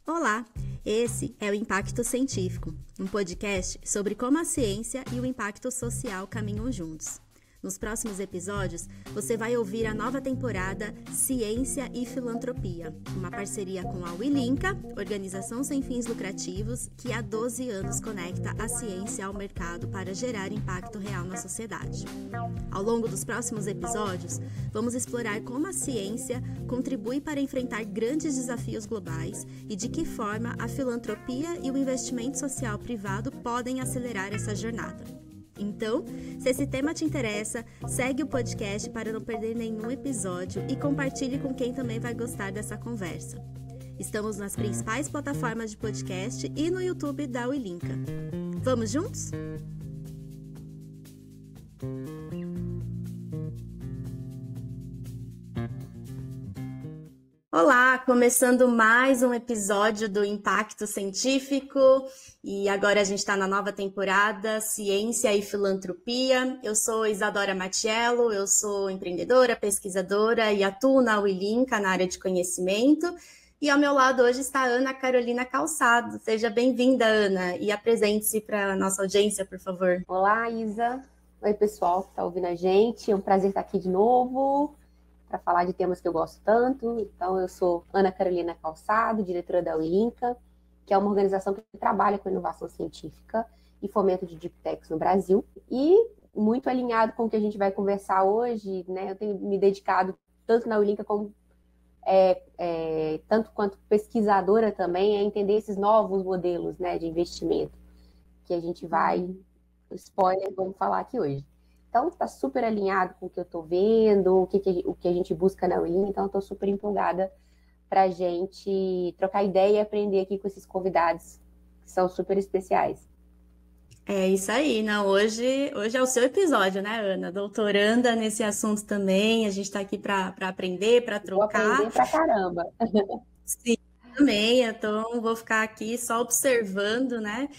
Olá, esse é o Impacto Científico, um podcast sobre como a ciência e o impacto social caminham juntos. Nos próximos episódios, você vai ouvir a nova temporada Ciência e Filantropia, uma parceria com a Wilinca, organização sem fins lucrativos, que há 12 anos conecta a ciência ao mercado para gerar impacto real na sociedade. Ao longo dos próximos episódios, vamos explorar como a ciência contribui para enfrentar grandes desafios globais e de que forma a filantropia e o investimento social privado podem acelerar essa jornada. Então, se esse tema te interessa, segue o podcast para não perder nenhum episódio e compartilhe com quem também vai gostar dessa conversa. Estamos nas principais plataformas de podcast e no YouTube da Wilinca. Vamos juntos? Olá, começando mais um episódio do Impacto Científico e agora a gente está na nova temporada Ciência e Filantropia. Eu sou Isadora Matiello, eu sou empreendedora, pesquisadora e atuo na Wilinca na área de conhecimento. E ao meu lado hoje está a Ana Carolina Calçado. Seja bem-vinda, Ana, e apresente-se para a nossa audiência, por favor. Olá, Isa. Oi, pessoal que está ouvindo a gente. É um prazer estar aqui de novo para falar de temas que eu gosto tanto. Então, eu sou Ana Carolina Calçado, diretora da Wilinca, que é uma organização que trabalha com inovação científica e fomento de Deep Techs no Brasil. E muito alinhado com o que a gente vai conversar hoje, né? Eu tenho me dedicado tanto na Wilinca como tanto quanto pesquisadora também a entender esses novos modelos, né, de investimento que a gente vai, spoiler, vamos falar aqui hoje. Então, está super alinhado com o que eu estou vendo, o que a gente busca na Wilinca. Então, estou super empolgada para a gente trocar ideia e aprender aqui com esses convidados que são super especiais. É isso aí, não? Hoje é o seu episódio, né, Ana? Doutoranda nesse assunto também. A gente está aqui para aprender, para trocar. Vou aprender pra caramba. Sim, também. Então, vou ficar aqui só observando, né?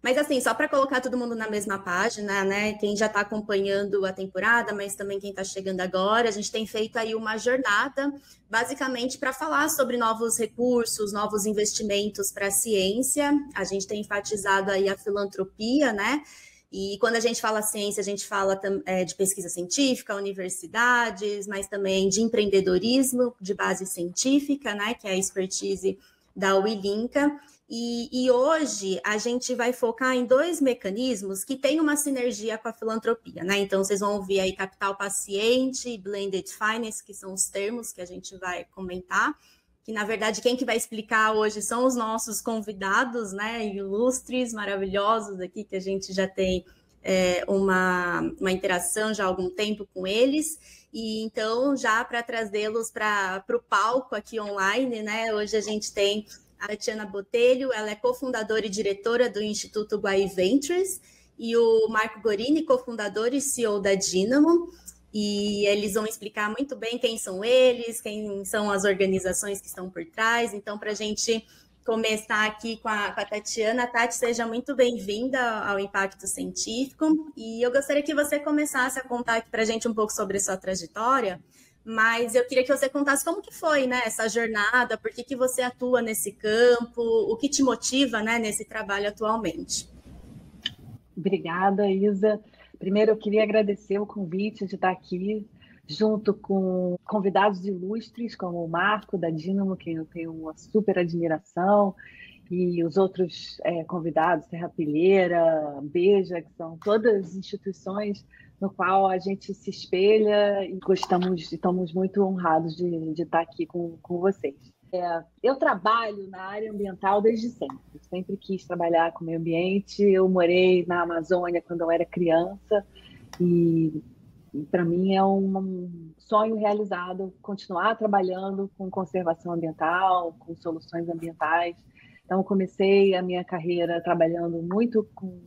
Mas assim, só para colocar todo mundo na mesma página, né? Quem já está acompanhando a temporada, mas também quem está chegando agora, a gente tem feito aí uma jornada, basicamente para falar sobre novos recursos, novos investimentos para a ciência. A gente tem enfatizado aí a filantropia, né? E quando a gente fala ciência, a gente fala de pesquisa científica, universidades, mas também de empreendedorismo de base científica, né? Que é a expertise da Wilinca. E hoje a gente vai focar em dois mecanismos que têm uma sinergia com a filantropia, né? Então, vocês vão ouvir aí capital paciente e blended finance, que são os termos que a gente vai comentar, que, na verdade, quem que vai explicar hoje são os nossos convidados, né? Ilustres, maravilhosos aqui, que a gente já tem uma interação já há algum tempo com eles. E então, já para trazê-los para o palco aqui online, né? Hoje a gente tem a Tatiana Botelho, ela é cofundadora e diretora do Instituto Guai Ventures, e o Marco Gorini, cofundador e CEO da Dynamo, e eles vão explicar muito bem quem são eles, quem são as organizações que estão por trás. Então, para a gente começar aqui com a Tatiana, Tati, seja muito bem-vinda ao Impacto Científico, e eu gostaria que você começasse a contar aqui para a gente um pouco sobre a sua trajetória, mas eu queria que você contasse como que foi, né, essa jornada, por que você atua nesse campo, o que te motiva, né, nesse trabalho atualmente. Obrigada, Isa. Primeiro, eu queria agradecer o convite de estar aqui, junto com convidados ilustres, como o Marco, da Dynamo, que eu tenho uma super admiração, e os outros convidados, Terrapilheira, Beja, que são todas instituições no qual a gente se espelha e estamos muito honrados de estar aqui com vocês. Eu trabalho na área ambiental desde sempre. Sempre quis trabalhar com o meio ambiente. Eu morei na Amazônia quando eu era criança e para mim é um sonho realizado continuar trabalhando com conservação ambiental, com soluções ambientais. Então, eu comecei a minha carreira trabalhando muito com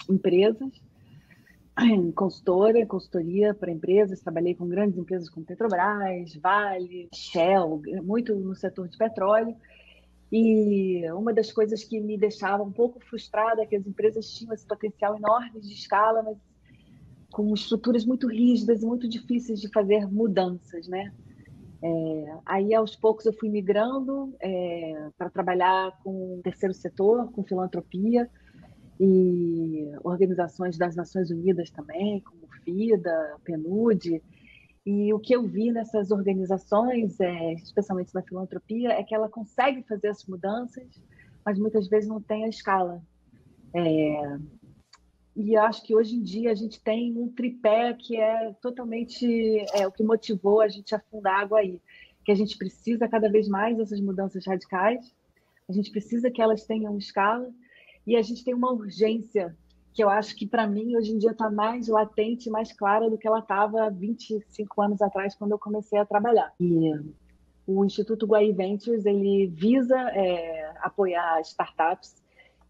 empresas, em consultoria para empresas. Trabalhei com grandes empresas como Petrobras, Vale, Shell, muito no setor de petróleo. E uma das coisas que me deixava um pouco frustrada é que as empresas tinham esse potencial enorme de escala, mas com estruturas muito rígidas e muito difíceis de fazer mudanças, né? Aí, aos poucos, eu fui migrando para trabalhar com o terceiro setor, com filantropia e organizações das Nações Unidas também, como o FIDA, PNUD. E o que eu vi nessas organizações, especialmente na filantropia, é que ela consegue fazer as mudanças, mas muitas vezes não tem a escala. E acho que hoje em dia a gente tem um tripé que é totalmente o que motivou a gente a fundar a Aguaí, que a gente precisa cada vez mais dessas mudanças radicais, a gente precisa que elas tenham escala, e a gente tem uma urgência que eu acho que, para mim, hoje em dia está mais latente, mais clara do que ela estava 25 anos atrás, quando eu comecei a trabalhar. E o Instituto Aguaí Ventures, ele visa apoiar startups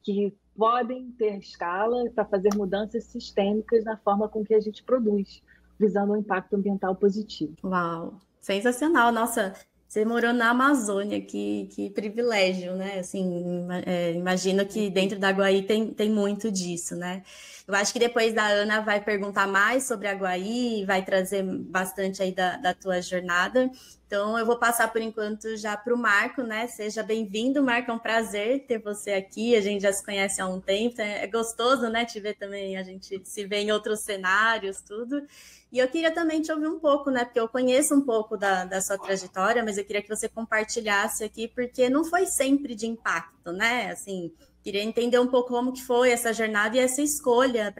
que podem ter escala para fazer mudanças sistêmicas na forma com que a gente produz, visando um impacto ambiental positivo. Uau, sensacional. Nossa, você morou na Amazônia, que privilégio, né? Assim, imagino que dentro da Aguaí tem muito disso, né? Eu acho que depois da Ana vai perguntar mais sobre a Aguaí, vai trazer bastante aí da tua jornada. Então, eu vou passar por enquanto já para o Marco, né? Seja bem-vindo, Marco, é um prazer ter você aqui. A gente já se conhece há um tempo, é gostoso, né? Te ver também, a gente se vê em outros cenários, tudo. E eu queria também te ouvir um pouco, né? Porque eu conheço um pouco da sua trajetória, mas eu queria que você compartilhasse aqui, porque não foi sempre de impacto, né? Assim, queria entender um pouco como que foi essa jornada e essa escolha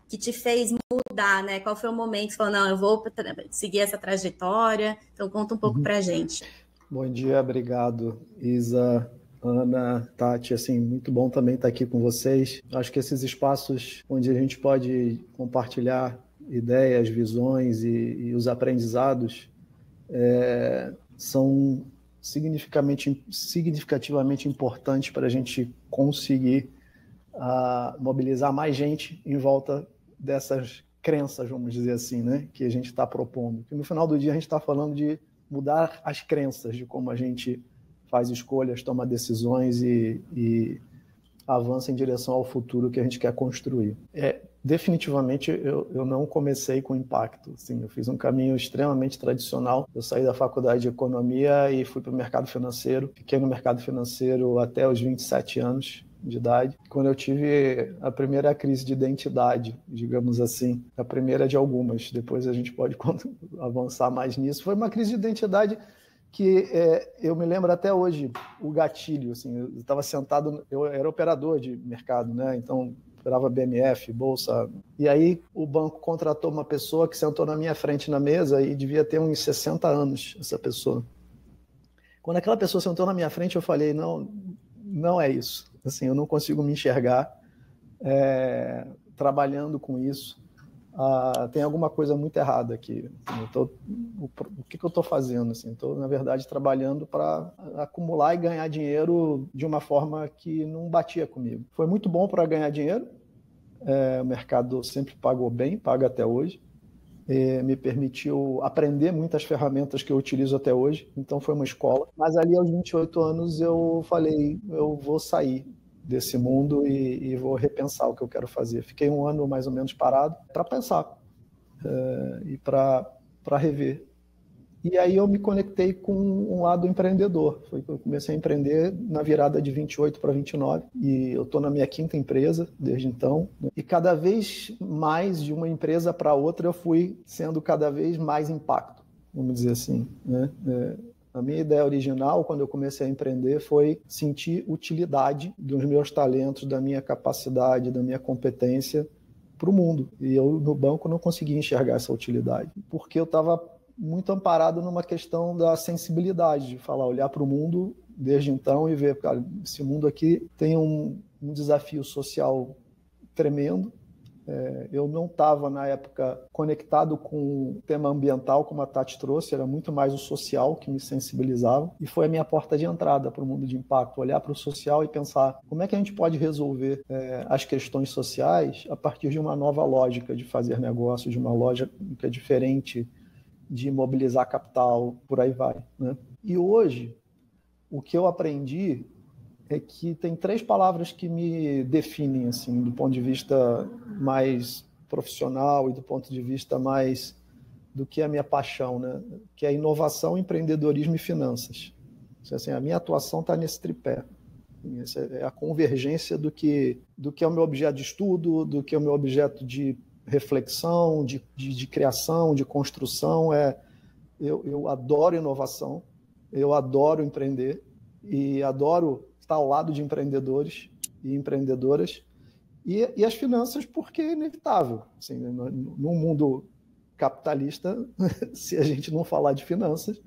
que te fez mudar, né? Qual foi o momento que você falou, não, eu vou seguir essa trajetória? Então, conta um pouco pra gente. Bom dia, obrigado, Isa, Ana, Tati, assim, muito bom também estar aqui com vocês. Acho que esses espaços onde a gente pode compartilhar ideias, visões e os aprendizados são significativamente importantes para a gente conseguir mobilizar mais gente em volta dessas crenças, vamos dizer assim, né, que a gente está propondo. E no final do dia a gente está falando de mudar as crenças de como a gente faz escolhas, toma decisões e avança em direção ao futuro que a gente quer construir. Definitivamente eu não comecei com impacto. Assim, eu fiz um caminho extremamente tradicional. Eu saí da faculdade de economia e fui para o mercado financeiro. Fiquei no mercado financeiro até os 27 anos de idade, quando eu tive a primeira crise de identidade, digamos assim, a primeira de algumas. Depois a gente pode avançar mais nisso. Foi uma crise de identidade que eu me lembro até hoje, o gatilho. Assim, eu estava sentado, eu era operador de mercado, né? Então operava BMF, Bolsa. E aí o banco contratou uma pessoa que sentou na minha frente na mesa e devia ter uns 60 anos, essa pessoa. Quando aquela pessoa sentou na minha frente, eu falei, não é isso. Assim, eu não consigo me enxergar trabalhando com isso. Tem alguma coisa muito errada aqui. Assim, o que eu estou fazendo? Estou, na verdade, trabalhando para acumular e ganhar dinheiro de uma forma que não batia comigo. Foi muito bom para ganhar dinheiro. O mercado sempre pagou bem, paga até hoje. Me permitiu aprender muitas ferramentas que eu utilizo até hoje. Então, foi uma escola. Mas ali, aos 28 anos, eu falei, eu vou sair desse mundo e vou repensar o que eu quero fazer. Fiquei um ano mais ou menos parado para pensar e para rever. E aí eu me conectei com um lado empreendedor. Foi que eu comecei a empreender na virada de 28 para 29 e eu estou na minha 5ª empresa desde então. E cada vez mais, de uma empresa para outra, eu fui sendo cada vez mais impacto, vamos dizer assim, né? A minha ideia original, quando eu comecei a empreender, foi sentir utilidade dos meus talentos, da minha capacidade, da minha competência para o mundo. E eu, no banco, não conseguia enxergar essa utilidade, porque eu estava muito amparado numa questão da sensibilidade, de falar, olhar para o mundo desde então e ver, cara, esse mundo aqui tem um desafio social tremendo. Eu não estava, na época, conectado com o tema ambiental, como a Tati trouxe, era muito mais o social que me sensibilizava. E foi a minha porta de entrada para o mundo de impacto, olhar para o social e pensar como é que a gente pode resolver as questões sociais a partir de uma nova lógica de fazer negócio, de uma lógica diferente de mobilizar capital, por aí vai, né? E hoje, o que eu aprendi é que tem 3 palavras que me definem, assim, do ponto de vista mais profissional e do ponto de vista mais do que a minha paixão, né? Que é inovação, empreendedorismo e finanças. Assim, a minha atuação está nesse tripé. Essa é a convergência do que é o meu objeto de estudo, do que é o meu objeto de reflexão, de criação, de construção. Eu adoro inovação, eu adoro empreender e adoro estar ao lado de empreendedores e empreendedoras. E as finanças, porque é inevitável. Assim, no mundo capitalista, se a gente não falar de finanças,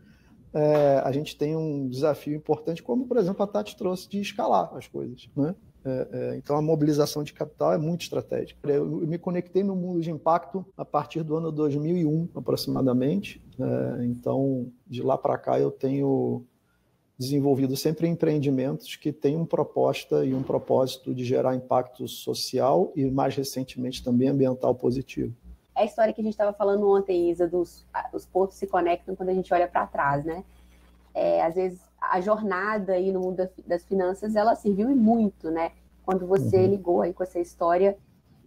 a gente tem um desafio importante, como, por exemplo, a Tati trouxe, de escalar as coisas, né? Então, a mobilização de capital é muito estratégica. Eu me conectei no mundo de impacto a partir do ano 2001, aproximadamente. Então, de lá para cá, eu tenho desenvolvido sempre empreendimentos que têm uma proposta e um propósito de gerar impacto social e, mais recentemente, também ambiental positivo. É a história que a gente estava falando ontem, Isa, os pontos se conectam quando a gente olha para trás, né? Às vezes, a jornada aí no mundo das finanças, ela serviu e muito, né? Quando você ligou aí com essa história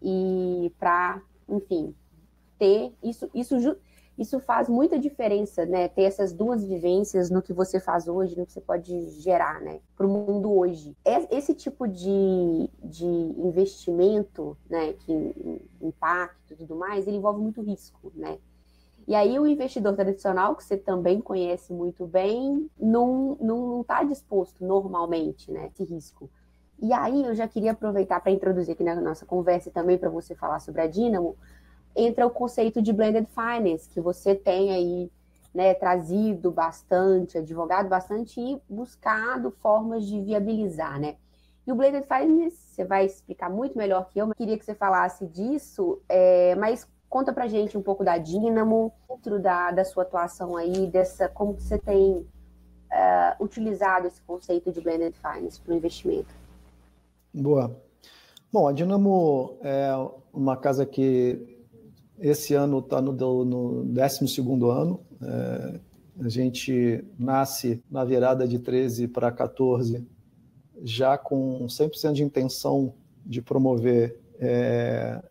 e para, enfim, ter isso faz muita diferença, né? Ter essas duas vivências no que você faz hoje, no que você pode gerar, né? Para o mundo hoje. Esse tipo de investimento, né? Que impacto e tudo mais, ele envolve muito risco, né? E aí o investidor tradicional, que você também conhece muito bem, não está disposto normalmente, né? Esse risco. E aí eu já queria aproveitar para introduzir aqui na nossa conversa e também para você falar sobre a Dynamo, entra o conceito de blended finance, que você tem aí, né, trazido bastante, advogado bastante e buscado formas de viabilizar, né? E o blended finance, você vai explicar muito melhor que eu, mas queria que você falasse disso, mas conta pra gente um pouco da Dynamo, dentro da sua atuação aí, como que você tem utilizado esse conceito de blended finance para o investimento. Boa. Bom, a Dynamo é uma casa que esse ano está no 12º ano. A gente nasce na virada de 13 para 14, já com 100% de intenção de promover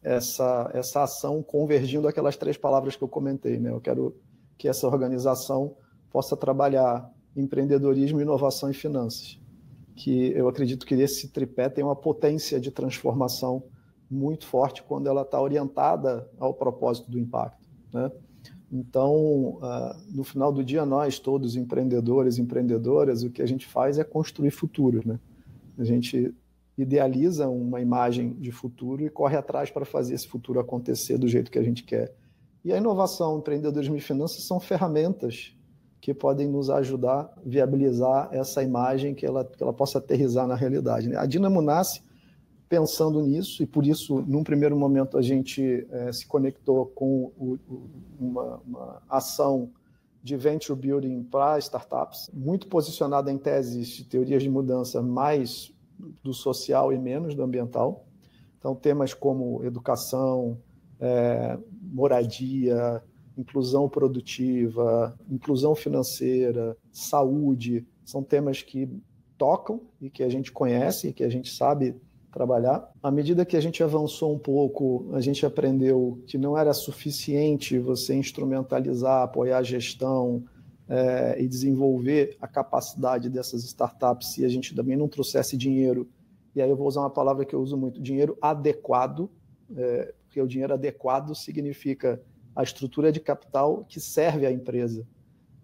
essa ação, convergindo aquelas 3 palavras que eu comentei, né? Eu quero que essa organização possa trabalhar empreendedorismo, inovação e finanças, que eu acredito que esse tripé tem uma potência de transformação muito forte quando ela está orientada ao propósito do impacto, né? Então, no final do dia, nós todos, empreendedores e empreendedoras, o que a gente faz é construir futuro, né? A gente idealiza uma imagem de futuro e corre atrás para fazer esse futuro acontecer do jeito que a gente quer. E a inovação, empreendedorismo e finanças são ferramentas que podem nos ajudar a viabilizar essa imagem, que ela possa aterrissar na realidade, né? A Dynamo nasce pensando nisso, e por isso, num primeiro momento, a gente se conectou com uma ação de venture building para startups, muito posicionada em teses de teorias de mudança, mais do social e menos do ambiental. Então, temas como educação, moradia, inclusão produtiva, inclusão financeira, saúde, são temas que tocam e que a gente conhece e que a gente sabe trabalhar. À medida que a gente avançou um pouco, a gente aprendeu que não era suficiente você instrumentalizar, apoiar a gestão e desenvolver a capacidade dessas startups se a gente também não trouxesse dinheiro. E aí eu vou usar uma palavra que eu uso muito, dinheiro adequado, porque o dinheiro adequado significa a estrutura de capital que serve à empresa.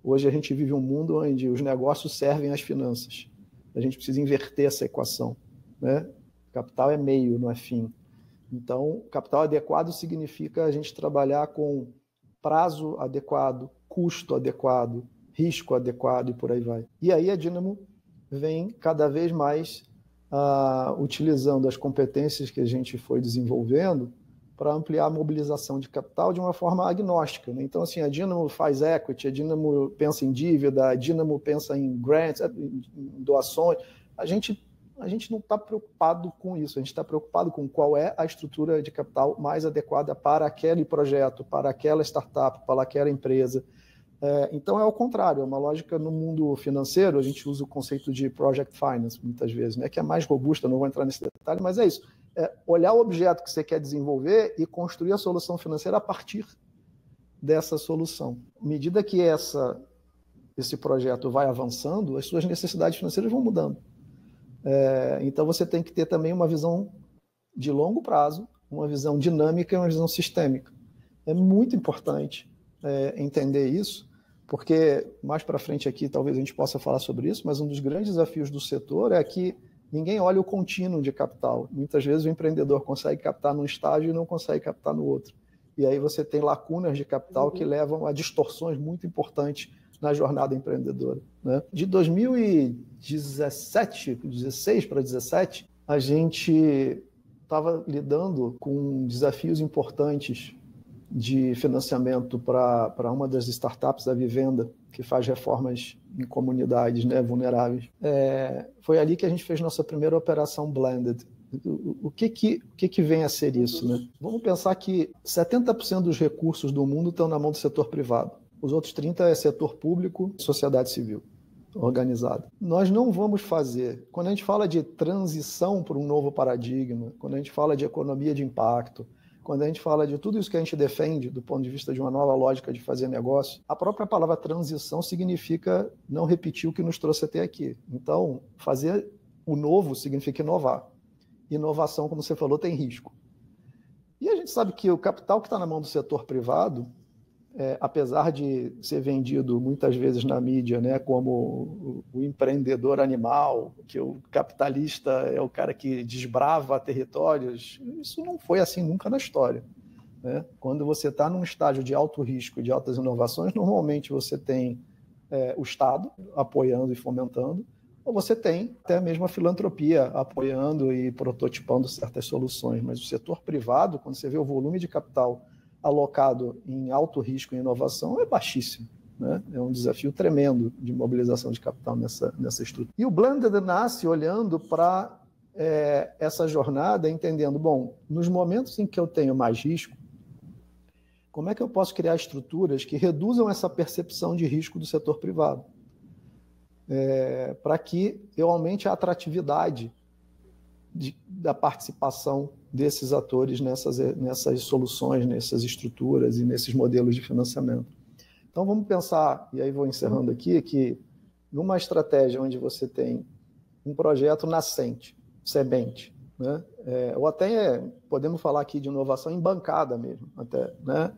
Hoje a gente vive um mundo onde os negócios servem às finanças. A gente precisa inverter essa equação, né? Capital é meio, não é fim. Então, capital adequado significa a gente trabalhar com prazo adequado, custo adequado, risco adequado e por aí vai. E aí a Dynamo vem cada vez mais utilizando as competências que a gente foi desenvolvendo para ampliar a mobilização de capital de uma forma agnóstica, né? Então, assim, a Dynamo faz equity, a Dynamo pensa em dívida, a Dynamo pensa em grants, em doações. A gente não está preocupado com isso, a gente está preocupado com qual é a estrutura de capital mais adequada para aquele projeto, para aquela startup, para aquela empresa. Então é ao contrário, é uma lógica no mundo financeiro, a gente usa o conceito de project finance muitas vezes, né, que é mais robusta, não vou entrar nesse detalhe, mas é isso. Olhar o objeto que você quer desenvolver e construir a solução financeira a partir dessa solução. À medida que esse projeto vai avançando, as suas necessidades financeiras vão mudando. Então você tem que ter também uma visão de longo prazo, uma visão dinâmica e uma visão sistêmica. É muito importante entender isso, porque mais para frente aqui talvez a gente possa falar sobre isso, mas um dos grandes desafios do setor é que ninguém olha o contínuo de capital. Muitas vezes o empreendedor consegue captar num estágio e não consegue captar no outro. E aí você tem lacunas de capital que levam a distorções muito importantes na jornada empreendedora, né? De 2016 para 2017, a gente estava lidando com desafios importantes de financiamento para uma das startups da Vivenda, que faz reformas em comunidades, né, vulneráveis. Foi ali que a gente fez nossa primeira operação Blended. O que vem a ser isso, né? Vamos pensar que 70% dos recursos do mundo estão na mão do setor privado. Os outros 30% é setor público, sociedade civil organizada. Nós não vamos fazer, quando a gente fala de transição para um novo paradigma, quando a gente fala de economia de impacto, quando a gente fala de tudo isso que a gente defende do ponto de vista de uma nova lógica de fazer negócio, a própria palavra transição significa não repetir o que nos trouxe até aqui. Então, fazer o novo significa inovar. Inovação, como você falou, tem risco. E a gente sabe que o capital que está na mão do setor privado, apesar de ser vendido muitas vezes na mídia, né, como o empreendedor animal, que o capitalista é o cara que desbrava territórios, isso não foi assim nunca na história, né? Quando você está num estágio de alto risco, de altas inovações, normalmente você tem o Estado apoiando e fomentando, ou você tem até mesmo a filantropia apoiando e prototipando certas soluções. Mas o setor privado, quando você vê o volume de capital alocado em alto risco e inovação, é baixíssimo, né? É um desafio tremendo de mobilização de capital nessa estrutura. E o Blended nasce olhando para essa jornada, entendendo, bom, nos momentos em que eu tenho mais risco, como é que eu posso criar estruturas que reduzam essa percepção de risco do setor privado? Para que eu aumente a atratividade da participação desses atores nessas soluções, nessas estruturas e nesses modelos de financiamento. Então vamos pensar, e aí vou encerrando aqui, que numa estratégia onde você tem um projeto nascente, semente, né? Ou até podemos falar aqui de inovação em bancada mesmo, até, né?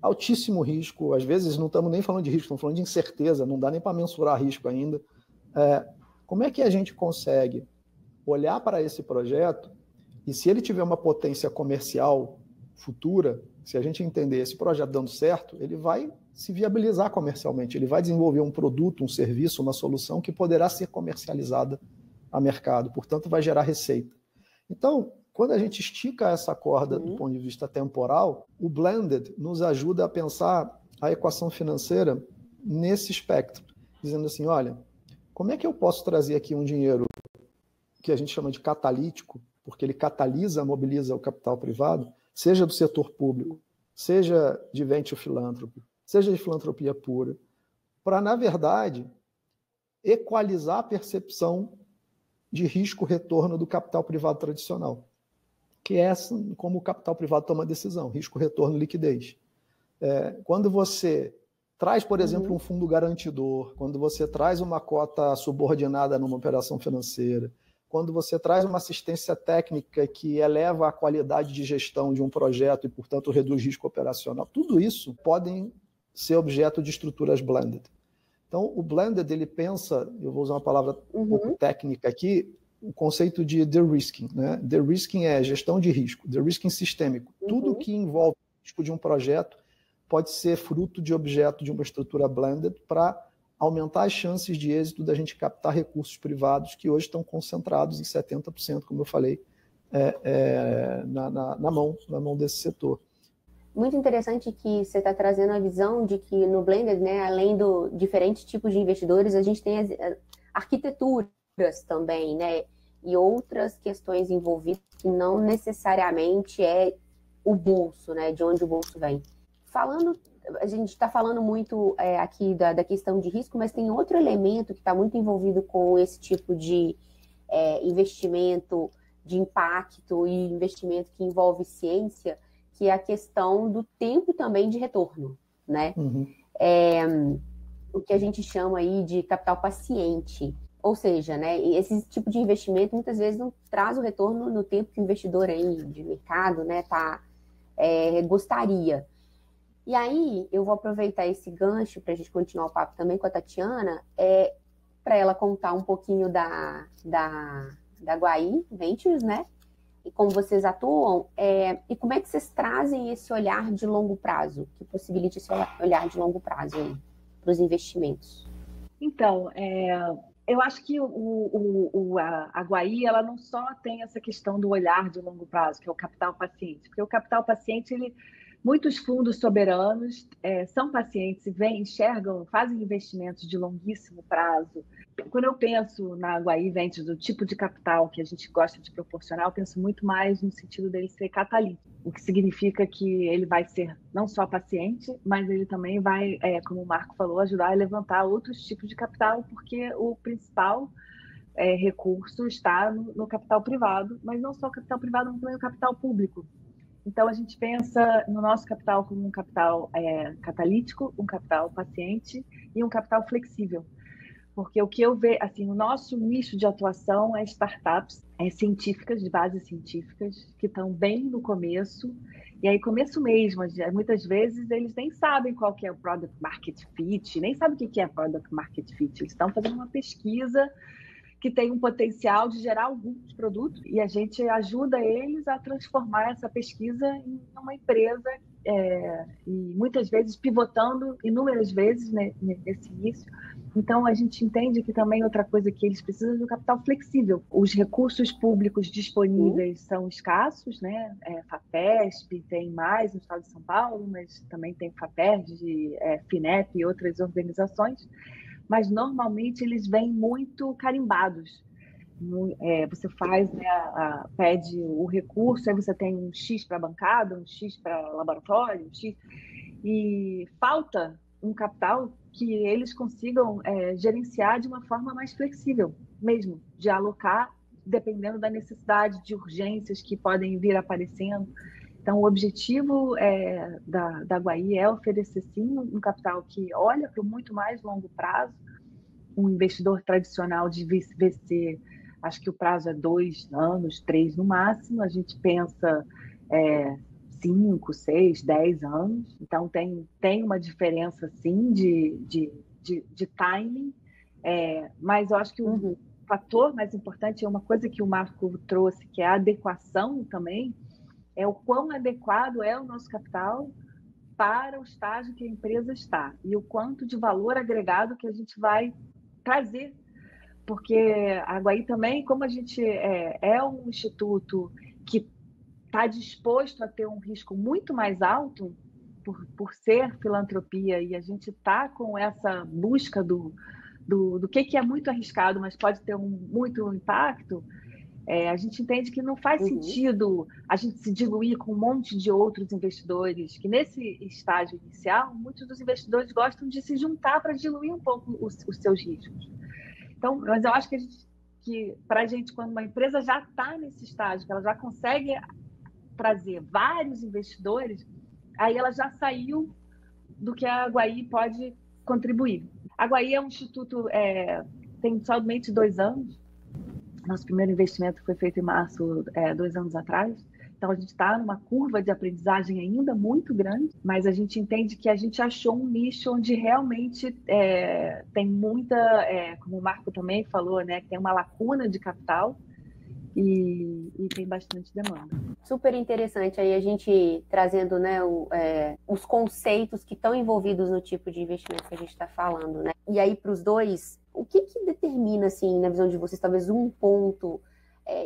Altíssimo risco, às vezes não estamos nem falando de risco, estamos falando de incerteza, não dá nem para mensurar risco ainda. Como é que a gente consegue olhar para esse projeto e, se ele tiver uma potência comercial futura, se a gente entender esse projeto dando certo, ele vai se viabilizar comercialmente, ele vai desenvolver um produto, um serviço, uma solução que poderá ser comercializada a mercado, portanto vai gerar receita. Então, quando a gente estica essa corda do ponto de vista temporal, o Blended nos ajuda a pensar a equação financeira nesse espectro, dizendo assim, olha, como é que eu posso trazer aqui um dinheiro que a gente chama de catalítico, porque ele catalisa, mobiliza o capital privado, seja do setor público, seja de venture philanthropy, seja de filantropia pura, para, na verdade, equalizar a percepção de risco-retorno do capital privado tradicional, que é como o capital privado toma decisão, risco-retorno, liquidez. Quando você traz, por exemplo, um fundo garantidor, quando você traz uma cota subordinada numa operação financeira, quando você traz uma assistência técnica que eleva a qualidade de gestão de um projeto e, portanto, reduz risco operacional, tudo isso podem ser objeto de estruturas blended. Então, o blended, ele pensa, eu vou usar uma palavra um pouco técnica aqui, o conceito de de-risking, né? De-risking é gestão de risco, de-risking sistêmico. Tudo que envolve o risco de um projeto pode ser fruto de objeto de uma estrutura blended para aumentar as chances de êxito da gente captar recursos privados que hoje estão concentrados em 70%, como eu falei, na mão desse setor. Muito interessante que você está trazendo a visão de que no Blended, né, além do diferentes tipos de investidores, a gente tem as arquiteturas também, né, e outras questões envolvidas que não necessariamente é o bolso, né, de onde o bolso vem. A gente está falando muito aqui da questão de risco, mas tem outro elemento que está muito envolvido com esse tipo de investimento de impacto e investimento que envolve ciência, que é a questão do tempo também de retorno, né? O que a gente chama aí de capital paciente. Ou seja, né, esse tipo de investimento muitas vezes não traz o retorno no tempo que o investidor aí de mercado, né, gostaria. E aí eu vou aproveitar esse gancho para a gente continuar o papo também com a Tatiana, para ela contar um pouquinho da Guaí Ventures, né? E como vocês atuam, e como é que vocês trazem esse olhar de longo prazo, que possibilite esse olhar de longo prazo aí para os investimentos. Então, eu acho que a Guaí, ela não só tem essa questão do olhar de longo prazo, que é o capital paciente, porque o capital paciente, muitos fundos soberanos são pacientes e enxergam, fazem investimentos de longuíssimo prazo. Quando eu penso na Guaí Ventures, do tipo de capital que a gente gosta de proporcionar, eu penso muito mais no sentido dele ser catalítico, o que significa que ele vai ser não só paciente, mas ele também vai, como o Marco falou, ajudar a levantar outros tipos de capital, porque o principal recurso está no capital privado, mas não só o capital privado, mas também o capital público. Então, a gente pensa no nosso capital como um capital catalítico, um capital paciente e um capital flexível. Porque o que eu vejo, assim, o nosso nicho de atuação é startups científicas, de bases científicas, que estão bem no começo, e aí começo mesmo, muitas vezes eles nem sabem qual que é o Product Market Fit, nem sabem o que é Product Market Fit, eles estão fazendo uma pesquisa que tem um potencial de gerar alguns produtos, e a gente ajuda eles a transformar essa pesquisa em uma empresa, e muitas vezes pivotando inúmeras vezes, né, nesse início. Então, a gente entende que também outra coisa que eles precisam é do capital flexível. Os recursos públicos disponíveis são escassos, né? FAPESP tem mais no estado de São Paulo, mas também tem FAPERJ, FINEP e outras organizações, mas normalmente eles vêm muito carimbados. Você faz, né, pede o recurso, aí você tem um X para bancada, um X para laboratório, um X, e falta um capital que eles consigam gerenciar de uma forma mais flexível mesmo, de alocar dependendo da necessidade, de urgências que podem vir aparecendo. Então, o objetivo da Guaí é oferecer, sim, um capital que olha para o muito mais longo prazo. Um investidor tradicional de VC, acho que o prazo é 2 anos, 3 no máximo. A gente pensa 5, 6, 10 anos. Então, tem uma diferença, sim, de timing. Mas eu acho que o fator mais importante é uma coisa que o Marco trouxe, que é a adequação também, é o quão adequado é o nosso capital para o estágio que a empresa está e o quanto de valor agregado que a gente vai trazer. Porque a Guaí também, como a gente é um instituto que está disposto a ter um risco muito mais alto por ser filantropia, e a gente está com essa busca do que é muito arriscado, mas pode ter muito impacto, a gente entende que não faz sentido a gente se diluir com um monte de outros investidores, que nesse estágio inicial, muitos dos investidores gostam de se juntar para diluir um pouco os seus riscos. Então, mas eu acho que para a gente, quando uma empresa já está nesse estágio, que ela já consegue trazer vários investidores, aí ela já saiu do que a Guaí pode contribuir. A Guaí é um instituto, tem somente 2 anos. Nosso primeiro investimento foi feito em março, 2 anos atrás. Então, a gente está numa curva de aprendizagem ainda muito grande, mas a gente entende que a gente achou um nicho onde realmente tem muita, como o Marco também falou, né, que tem uma lacuna de capital e tem bastante demanda. Super interessante aí a gente trazendo, né, os conceitos que estão envolvidos no tipo de investimento que a gente está falando, né? E aí, para os dois, o que determina, assim, na visão de vocês, talvez um ponto,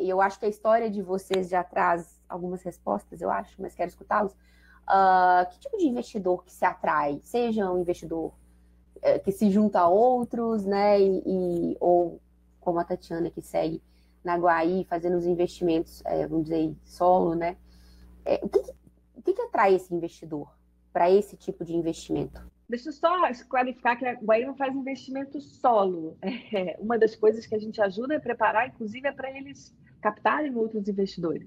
e eu acho que a história de vocês já traz algumas respostas, eu acho, mas quero escutá-los. Que tipo de investidor que se atrai? Seja um investidor que se junta a outros, né, ou como a Tatiana, que segue na Guaí, fazendo os investimentos, vamos dizer, solo, né? O que atrai esse investidor para esse tipo de investimento? Deixa eu só clarificar que a Guaí não faz investimento solo. Uma das coisas que a gente ajuda a preparar, inclusive, é para eles captarem outros investidores.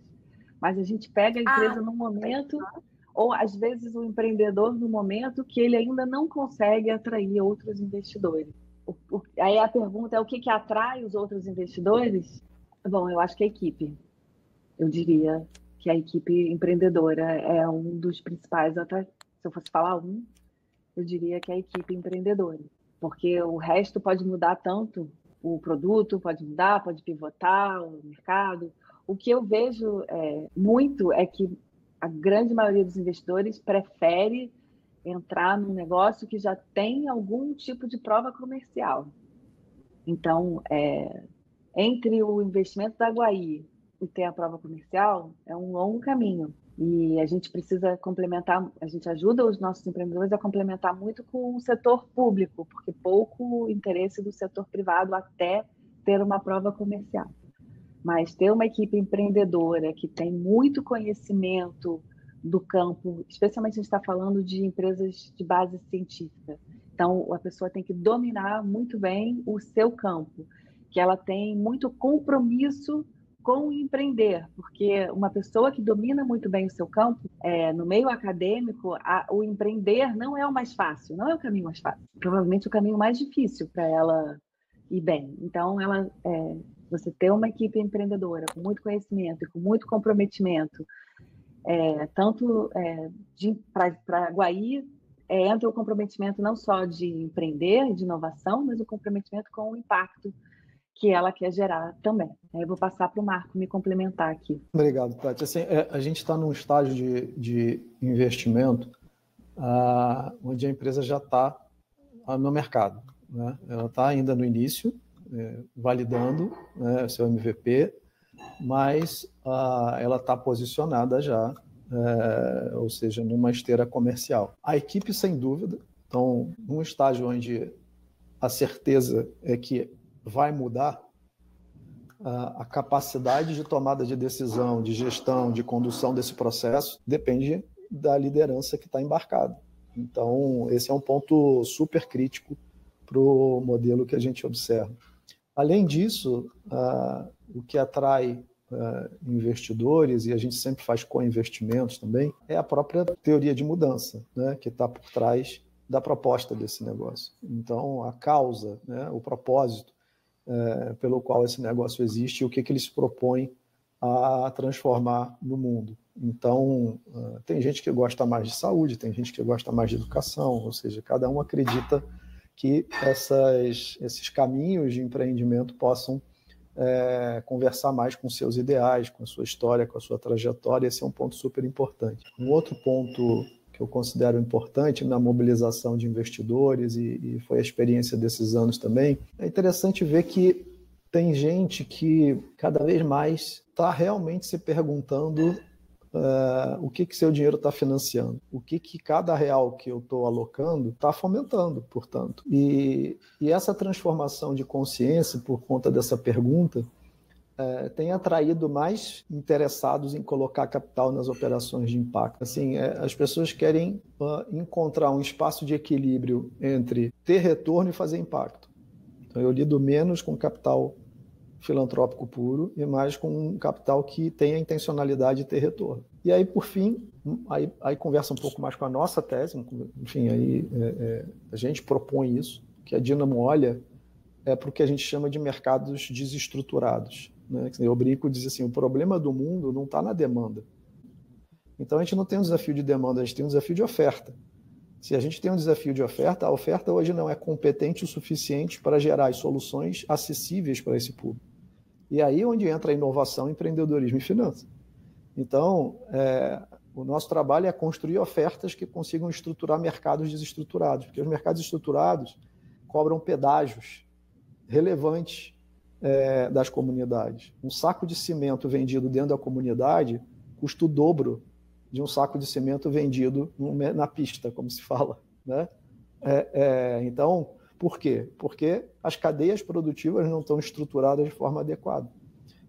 Mas a gente pega a empresa num momento ou às vezes o empreendedor no momento que ele ainda não consegue atrair outros investidores. Aí a pergunta é o que atrai os outros investidores? Bom, eu acho que a equipe. Eu diria que a equipe empreendedora é um dos principais atrativos. Se eu fosse falar eu diria que é a equipe empreendedora. Porque o resto pode mudar tanto, o produto pode mudar, pode pivotar, o mercado. O que eu vejo muito é que a grande maioria dos investidores prefere entrar num negócio que já tem algum tipo de prova comercial. Então, entre o investimento da Guaí e ter a prova comercial, é um longo caminho. E a gente precisa complementar, a gente ajuda os nossos empreendedores a complementar muito com o setor público, porque pouco interesse do setor privado até ter uma prova comercial. Mas ter uma equipe empreendedora que tem muito conhecimento do campo, especialmente a gente está falando de empresas de base científica. Então, a pessoa tem que dominar muito bem o seu campo, que ela tem muito compromisso com empreender, porque uma pessoa que domina muito bem o seu campo, no meio acadêmico, o empreender não é o mais fácil, não é o caminho mais fácil, provavelmente o caminho mais difícil para ela ir bem. Então, você ter uma equipe empreendedora com muito conhecimento e com muito comprometimento, tanto para Guaí, entra o comprometimento não só de empreender, de inovação, mas o comprometimento com o impacto que ela quer gerar também. Eu vou passar para o Marco me complementar aqui. Obrigado, Tati. Assim, a gente está num estágio de investimento onde a empresa já está no mercado, né? Ela está ainda no início, validando, né, seu MVP, mas ela está posicionada já, ou seja, numa esteira comercial. A equipe, sem dúvida, então, num estágio onde a certeza é que vai mudar, a capacidade de tomada de decisão, de gestão, de condução desse processo depende da liderança que está embarcada. Então, esse é um ponto super crítico para o modelo que a gente observa. Além disso, o que atrai investidores, e a gente sempre faz co-investimentos também, é a própria teoria de mudança, né, que está por trás da proposta desse negócio. Então, a causa, né, o propósito pelo qual esse negócio existe e o que ele se propõe a transformar no mundo. Então, tem gente que gosta mais de saúde, tem gente que gosta mais de educação, ou seja, cada um acredita que esses caminhos de empreendimento possam conversar mais com seus ideais, com a sua história, com a sua trajetória. Esse é um ponto super importante. Um outro ponto que eu considero importante na mobilização de investidores, e foi a experiência desses anos também, é interessante ver que tem gente que cada vez mais está realmente se perguntando o que seu dinheiro está financiando, o que cada real que eu estou alocando está fomentando, portanto. E essa transformação de consciência, por conta dessa pergunta, tem atraído mais interessados em colocar capital nas operações de impacto. Assim, as pessoas querem encontrar um espaço de equilíbrio entre ter retorno e fazer impacto. Então, eu lido menos com capital filantrópico puro e mais com um capital que tenha a intencionalidade de ter retorno. E aí, por fim, aí conversa um pouco mais com a nossa tese, enfim, aí a gente propõe isso, que a Dynamo olha para o que a gente chama de mercados desestruturados, né? Eu brinco e diz assim, o problema do mundo não está na demanda. Então, a gente não tem um desafio de demanda, a gente tem um desafio de oferta. Se a gente tem um desafio de oferta, a oferta hoje não é competente o suficiente para gerar as soluções acessíveis para esse público. E aí é onde entra a inovação, empreendedorismo e finanças. Então, o nosso trabalho é construir ofertas que consigam estruturar mercados desestruturados, porque os mercados estruturados cobram pedágios relevantes das comunidades. Um saco de cimento vendido dentro da comunidade custa o dobro de um saco de cimento vendido na pista, como se fala, né? Então, por quê? Porque as cadeias produtivas não estão estruturadas de forma adequada.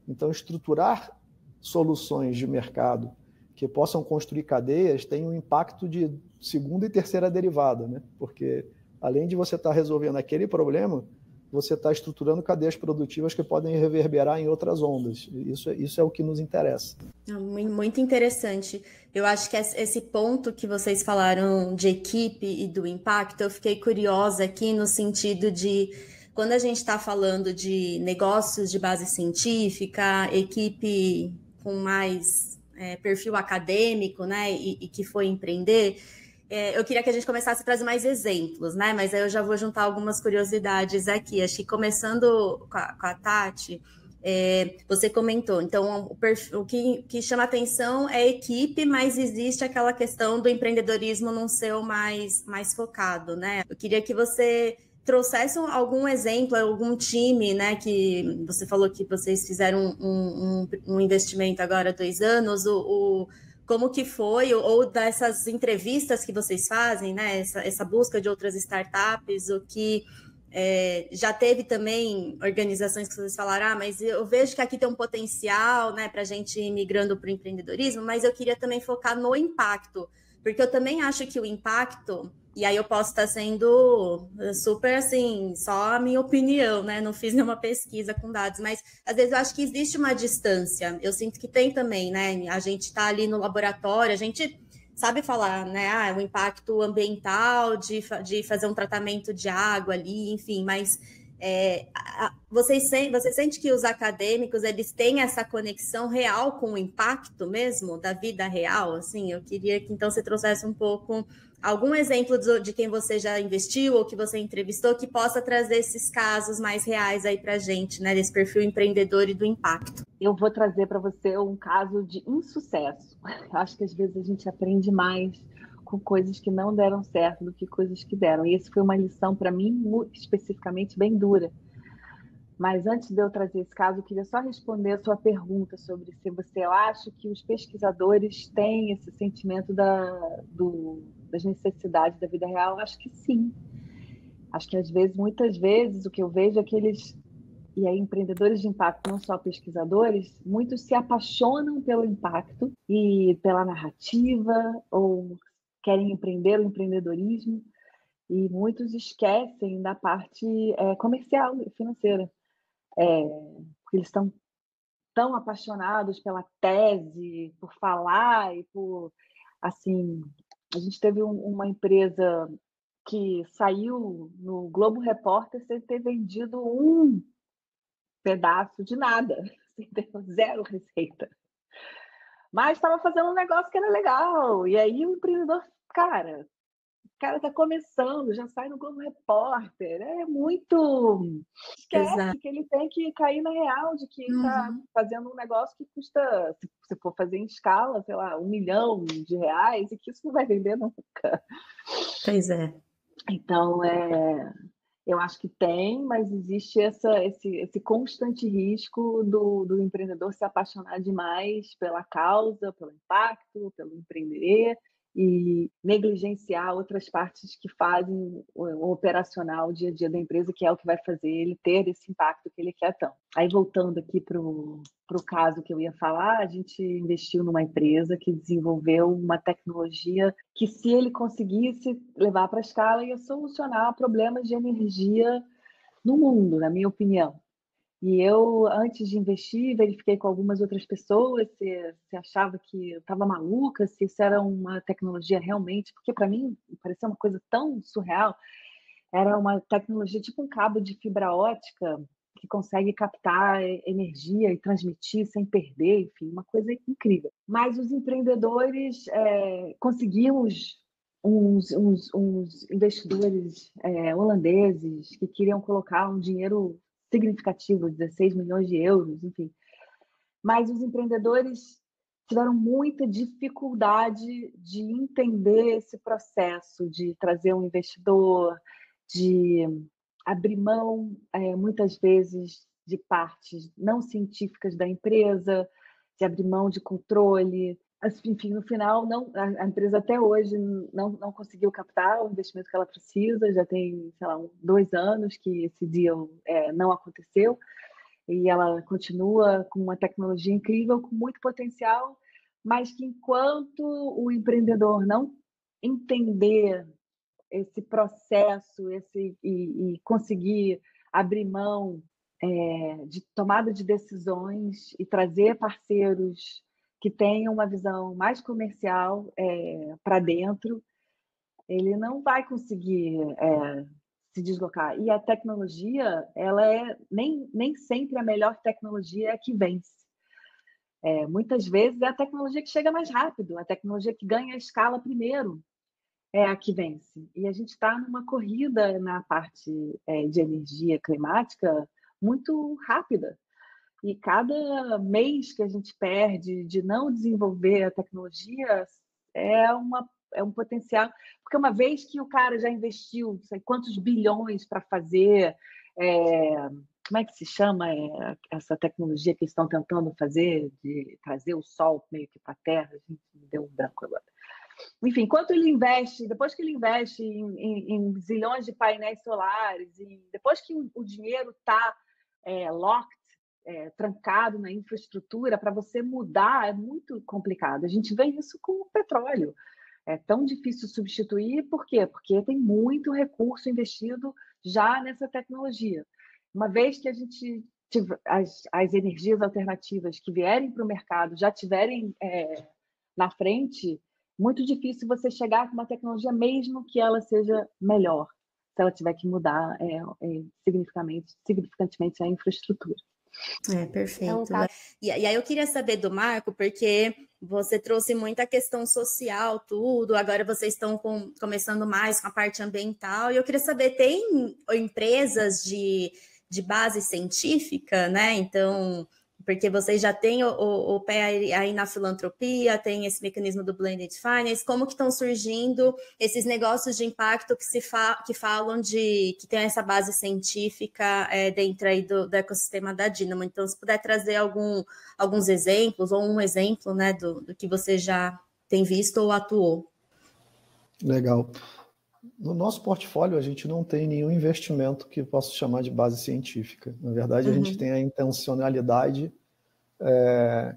Então, estruturar soluções de mercado que possam construir cadeias tem um impacto de segunda e terceira derivada, né? Porque, além de você estar resolvendo aquele problema, você está estruturando cadeias produtivas que podem reverberar em outras ondas. Isso é o que nos interessa. Muito interessante. Eu acho que esse ponto que vocês falaram de equipe e do impacto, eu fiquei curiosa aqui no sentido de, quando a gente está falando de negócios de base científica, equipe com mais perfil acadêmico, né, e que foi empreender, eu queria que a gente começasse a trazer mais exemplos, né? Mas aí eu já vou juntar algumas curiosidades aqui. Acho que começando com a Tati, você comentou, então o que chama atenção é a equipe, mas existe aquela questão do empreendedorismo num seu mais focado, né? Eu queria que você trouxesse algum exemplo, algum time, né? Que você falou que vocês fizeram um investimento agora há 2 anos, como que foi, ou dessas entrevistas que vocês fazem, né? Essa busca de outras startups, o que já teve também organizações que vocês falaram, mas eu vejo que aqui tem um potencial, né, para a gente ir migrando para o empreendedorismo, mas eu queria também focar no impacto, porque eu também acho que o impacto, e aí eu posso estar sendo super assim, só a minha opinião, né? Não fiz nenhuma pesquisa com dados, mas às vezes eu acho que existe uma distância. Eu sinto que tem também, né? A gente está ali no laboratório, a gente sabe falar, né? O impacto ambiental de fazer um tratamento de água ali, enfim, mas você sente que os acadêmicos eles têm essa conexão real com o impacto mesmo da vida real? Assim, eu queria que então você trouxesse um pouco algum exemplo de quem você já investiu ou que você entrevistou que possa trazer esses casos mais reais aí para a gente, né, desse perfil empreendedor e do impacto. Eu vou trazer para você um caso de insucesso. Acho que às vezes a gente aprende mais com coisas que não deram certo do que coisas que deram. E essa foi uma lição para mim, especificamente, bem dura. Mas antes de eu trazer esse caso, eu queria só responder a sua pergunta sobre se você acha que os pesquisadores têm esse sentimento das necessidades da vida real. Eu acho que sim. Acho que às vezes, muitas vezes, o que eu vejo é que eles, e aí empreendedores de impacto, não só pesquisadores, muitos se apaixonam pelo impacto e pela narrativa, ou querem empreender o empreendedorismo, e muitos esquecem da parte comercial e financeira. Porque eles estão tão apaixonados pela tese, por falar e por, assim, a gente teve uma empresa que saiu no Globo Repórter sem ter vendido um pedaço de nada, sem ter zero receita. Mas estava fazendo um negócio que era legal. E aí o empreendedor, cara está começando, já sai no Globo Repórter. É muito... Esquece Exato. que ele tem que cair na real de que está fazendo um negócio que custa, se for fazer em escala, sei lá, R$1 milhão, e que isso não vai vender nunca. Pois é. Então, eu acho que tem, mas existe esse constante risco do empreendedor se apaixonar demais pela causa, pelo impacto, pelo empreender, e negligenciar outras partes que fazem o operacional, o dia a dia da empresa, que é o que vai fazer ele ter esse impacto que ele quer tanto. Aí, voltando aqui para o caso que eu ia falar, a gente investiu numa empresa que desenvolveu uma tecnologia que, se ele conseguisse levar para a escala, ia solucionar problemas de energia no mundo, na minha opinião. E eu, antes de investir, verifiquei com algumas outras pessoas se achava que eu estava maluca, se isso era uma tecnologia realmente, porque para mim parecia uma coisa tão surreal. Era uma tecnologia tipo um cabo de fibra ótica que consegue captar energia e transmitir sem perder, enfim, uma coisa incrível. Mas os empreendedores, conseguimos uns investidores holandeses que queriam colocar um dinheiro significativo, 16 milhões de euros, enfim. Mas os empreendedores tiveram muita dificuldade de entender esse processo de trazer um investidor, de abrir mão, muitas vezes, de partes não científicas da empresa, de abrir mão de controle. Enfim, no final, a empresa até hoje não conseguiu captar o investimento que ela precisa, já tem, sei lá, 2 anos que esse deal não aconteceu, e ela continua com uma tecnologia incrível, com muito potencial, mas que enquanto o empreendedor não entender esse processo e conseguir abrir mão de tomada de decisões e trazer parceiros que tenham uma visão mais comercial para dentro, ele não vai conseguir se deslocar. E a tecnologia, ela nem sempre a melhor tecnologia é a que vence. Muitas vezes é a tecnologia que chega mais rápido, a tecnologia que ganha a escala primeiro é a que vence. E a gente está numa corrida na parte de energia climática muito rápida. E cada mês que a gente perde de não desenvolver a tecnologia é um potencial. Porque uma vez que o cara já investiu não sei quantos bilhões para fazer... como é que se chama essa tecnologia que eles estão tentando fazer, de trazer o sol meio que para a Terra? A gente me deu um branco agora. Enfim, quanto ele investe, depois que ele investe em zilhões de painéis solares, e depois que o dinheiro está locked, trancado na infraestrutura, para você mudar é muito complicado. A gente vê isso com o petróleo. É tão difícil substituir, por quê? Porque tem muito recurso investido já nessa tecnologia. Uma vez que a gente as energias alternativas que vierem para o mercado já tiverem na frente, muito difícil você chegar com uma tecnologia mesmo que ela seja melhor, se ela tiver que mudar significantemente a infraestrutura. Perfeito. Então, e aí eu queria saber do Marco, porque você trouxe muita questão social, tudo, agora vocês estão começando mais com a parte ambiental, e eu queria saber, tem empresas de base científica, né? Então, porque vocês já têm o pé aí na filantropia, tem esse mecanismo do Blended Finance, como que estão surgindo esses negócios de impacto que falam que tem essa base científica dentro aí do ecossistema da Dynamo. Então, se puder trazer alguns exemplos, ou um exemplo, né, do que você já tem visto ou atuou. Legal. No nosso portfólio, a gente não tem nenhum investimento que possa chamar de base científica. Na verdade, a gente tem a intencionalidade,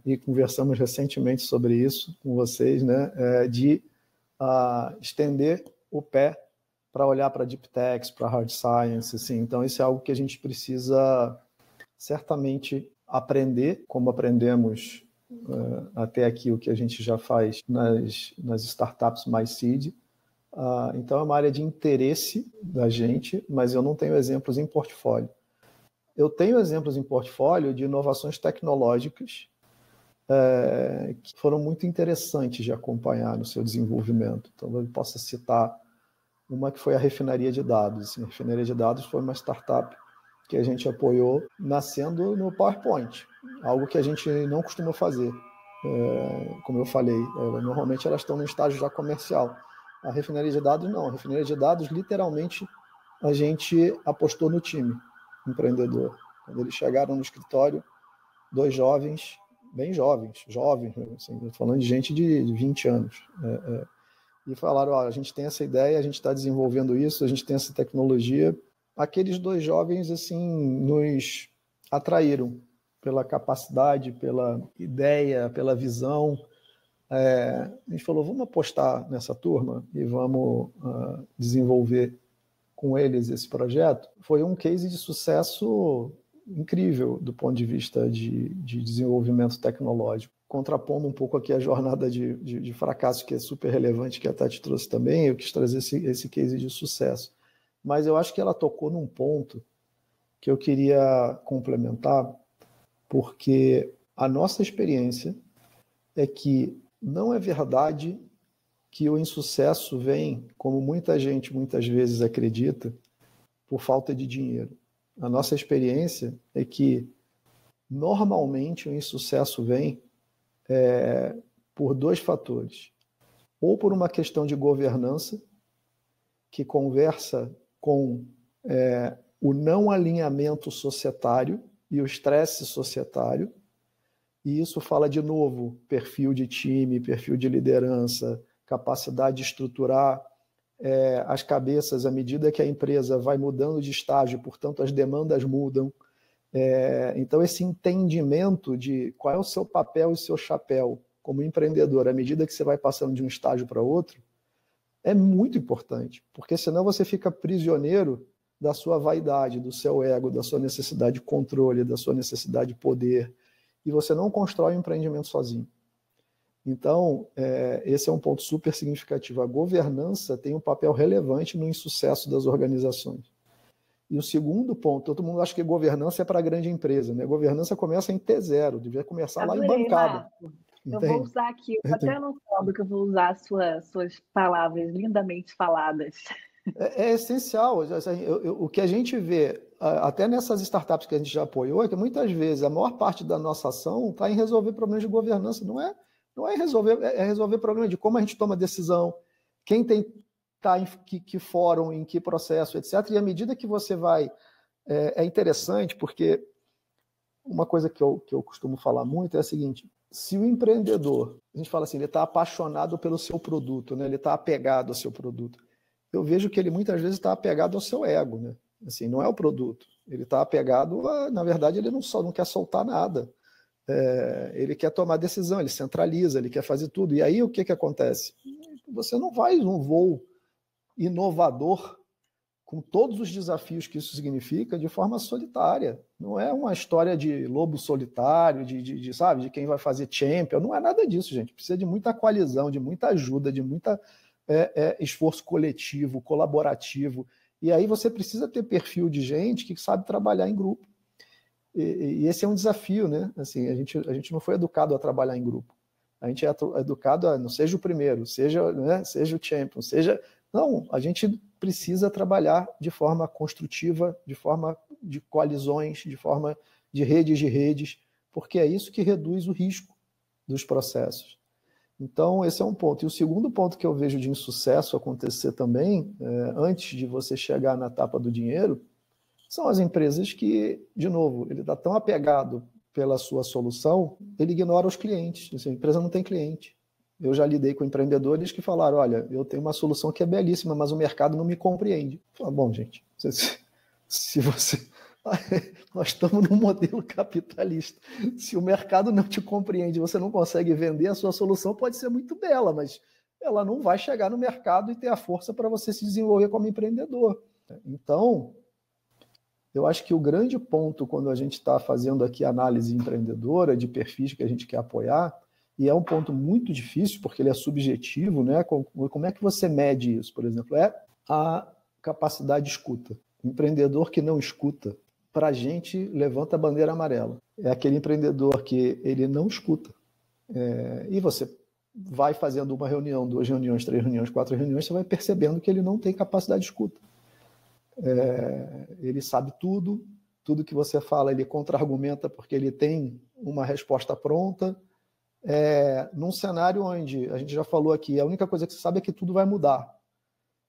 e conversamos recentemente sobre isso com vocês, né, de estender o pé para olhar para Deep Techs, para Hard Science. Assim. Então, isso é algo que a gente precisa certamente aprender, como aprendemos até aqui o que a gente já faz nas startups mais seed. Então, é uma área de interesse da gente, mas eu não tenho exemplos em portfólio. Eu tenho exemplos em portfólio de inovações tecnológicas que foram muito interessantes de acompanhar no seu desenvolvimento. Então, eu posso citar uma que foi a refinaria de dados. A refinaria de dados foi uma startup que a gente apoiou nascendo no PowerPoint, algo que a gente não costuma fazer. Como eu falei, normalmente elas estão no estágio já comercial. A refinaria de dados não. A refinaria de dados, literalmente, a gente apostou no time empreendedor. Quando eles chegaram no escritório, 2 jovens, bem jovens, assim, falando de gente de 20 anos, e falaram, a gente tem essa ideia, a gente está desenvolvendo isso, a gente tem essa tecnologia. Aqueles 2 jovens assim, nos atraíram pela capacidade, pela ideia, pela visão. A gente falou, vamos apostar nessa turma e vamos desenvolver com eles esse projeto. Foi um case de sucesso incrível do ponto de vista de desenvolvimento tecnológico. Contrapondo um pouco aqui a jornada de fracasso, que é super relevante, que a Tati trouxe também, eu quis trazer esse case de sucesso. Mas eu acho que ela tocou num ponto que eu queria complementar, porque a nossa experiência é que não é verdade que o insucesso vem, como muita gente muitas vezes acredita, por falta de dinheiro. A nossa experiência é que, normalmente, o insucesso vem por 2 fatores. Ou por uma questão de governança, que conversa com o não alinhamento societário e o estresse societário, e isso fala, de novo, perfil de time, perfil de liderança, capacidade de estruturar as cabeças à medida que a empresa vai mudando de estágio, portanto, as demandas mudam. Então, esse entendimento de qual é o seu papel e seu chapéu como empreendedor à medida que você vai passando de um estágio para outro é muito importante, porque senão você fica prisioneiro da sua vaidade, do seu ego, da sua necessidade de controle, da sua necessidade de poder, e você não constrói um empreendimento sozinho. Então, esse é um ponto super significativo. A governança tem um papel relevante no insucesso das organizações. E o segundo ponto, todo mundo acha que governança é para grande empresa, né? Governança começa em T0, devia começar lá em bancada. Marco. Eu vou usar aqui, eu até não soube que eu vou usar suas palavras lindamente faladas. É essencial. O que a gente vê, até nessas startups que a gente já apoiou, é que muitas vezes a maior parte da nossa ação está em resolver problemas de governança, não é resolver problemas de como a gente toma decisão, quem está em que fórum, em que processo, etc. E à medida que você vai... É interessante porque uma coisa que eu costumo falar muito é a seguinte: se o empreendedor, a gente fala assim, ele está apaixonado pelo seu produto, né? Ele está apegado ao seu produto. Eu vejo que ele muitas vezes está apegado ao seu ego, né? Assim, não é o produto. Ele está apegado na verdade, ele não quer soltar nada. Ele quer tomar decisão, ele centraliza, ele quer fazer tudo. E aí o que acontece? Você não vai um voo inovador com todos os desafios que isso significa de forma solitária. Não é uma história de lobo solitário, sabe, de quem vai fazer champion. Não é nada disso, gente. Precisa de muita coalizão, de muita ajuda, de muita esforço coletivo, colaborativo. E aí você precisa ter perfil de gente que sabe trabalhar em grupo. E esse é um desafio, né? Assim, a gente não foi educado a trabalhar em grupo. A gente é educado a não seja o primeiro, seja o champion, seja... Não, a gente precisa trabalhar de forma construtiva, de forma de coalizões, de forma de redes, porque é isso que reduz o risco dos processos. Então, esse é um ponto. E o segundo ponto que eu vejo de insucesso acontecer também, antes de você chegar na etapa do dinheiro, são as empresas que, de novo, ele está tão apegado pela sua solução, ele ignora os clientes. Assim, a empresa não tem cliente. Eu já lidei com empreendedores que falaram, olha, eu tenho uma solução que é belíssima, mas o mercado não me compreende. Eu falo, bom, gente, se você... Nós estamos num modelo capitalista. Se o mercado não te compreende, você não consegue vender, a sua solução pode ser muito bela, mas ela não vai chegar no mercado e ter a força para você se desenvolver como empreendedor. Então, eu acho que o grande ponto quando a gente está fazendo aqui análise empreendedora de perfis que a gente quer apoiar, e é um ponto muito difícil, porque ele é subjetivo, né? Como é que você mede isso, por exemplo? É a capacidade de escuta. O empreendedor que não escuta, para a gente, levanta a bandeira amarela. É aquele empreendedor que ele não escuta. E você vai fazendo uma reunião, 2 reuniões, 3 reuniões, 4 reuniões, você vai percebendo que ele não tem capacidade de escuta. Ele sabe tudo que você fala, ele contra-argumenta porque ele tem uma resposta pronta. Num cenário onde, a gente já falou aqui, a única coisa que você sabe é que tudo vai mudar.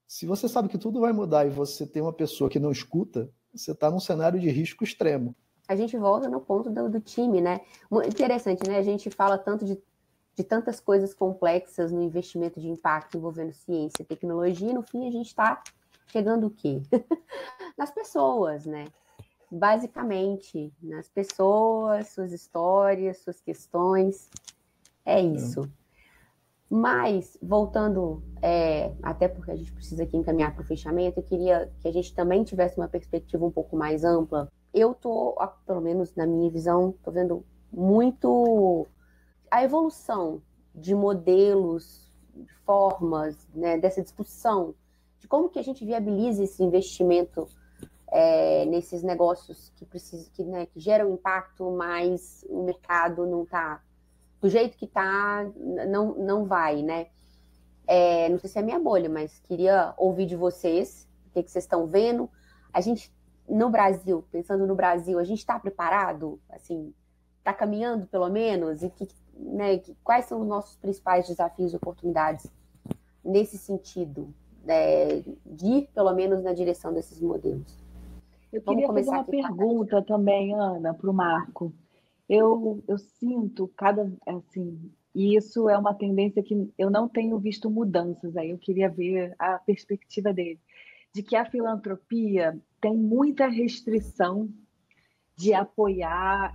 Se você sabe que tudo vai mudar e você tem uma pessoa que não escuta, você está num cenário de risco extremo. A gente volta no ponto do time, né? Interessante, né? A gente fala tanto de tantas coisas complexas no investimento de impacto envolvendo ciência e tecnologia, e no fim a gente está chegando o quê? Nas pessoas, né? Basicamente, nas pessoas, suas histórias, suas questões. É isso. Mas, voltando, até porque a gente precisa aqui encaminhar para o fechamento, eu queria que a gente também tivesse uma perspectiva um pouco mais ampla. Eu estou, pelo menos na minha visão, estou vendo muito a evolução de modelos, de formas, né, dessa discussão, de como que a gente viabiliza esse investimento nesses negócios que geram impacto, mas o mercado não está do jeito que está, não vai, né? Não sei se é a minha bolha, mas queria ouvir de vocês o que vocês estão vendo. A gente, no Brasil, pensando no Brasil, a gente está preparado? Assim, está caminhando, pelo menos? E quais são os nossos principais desafios e oportunidades nesse sentido, de ir, pelo menos, na direção desses modelos? Eu queria fazer uma pergunta também, Ana, para o Marco. Eu sinto e isso é uma tendência que eu não tenho visto mudanças, aí eu queria ver a perspectiva dele, de que a filantropia tem muita restrição de apoiar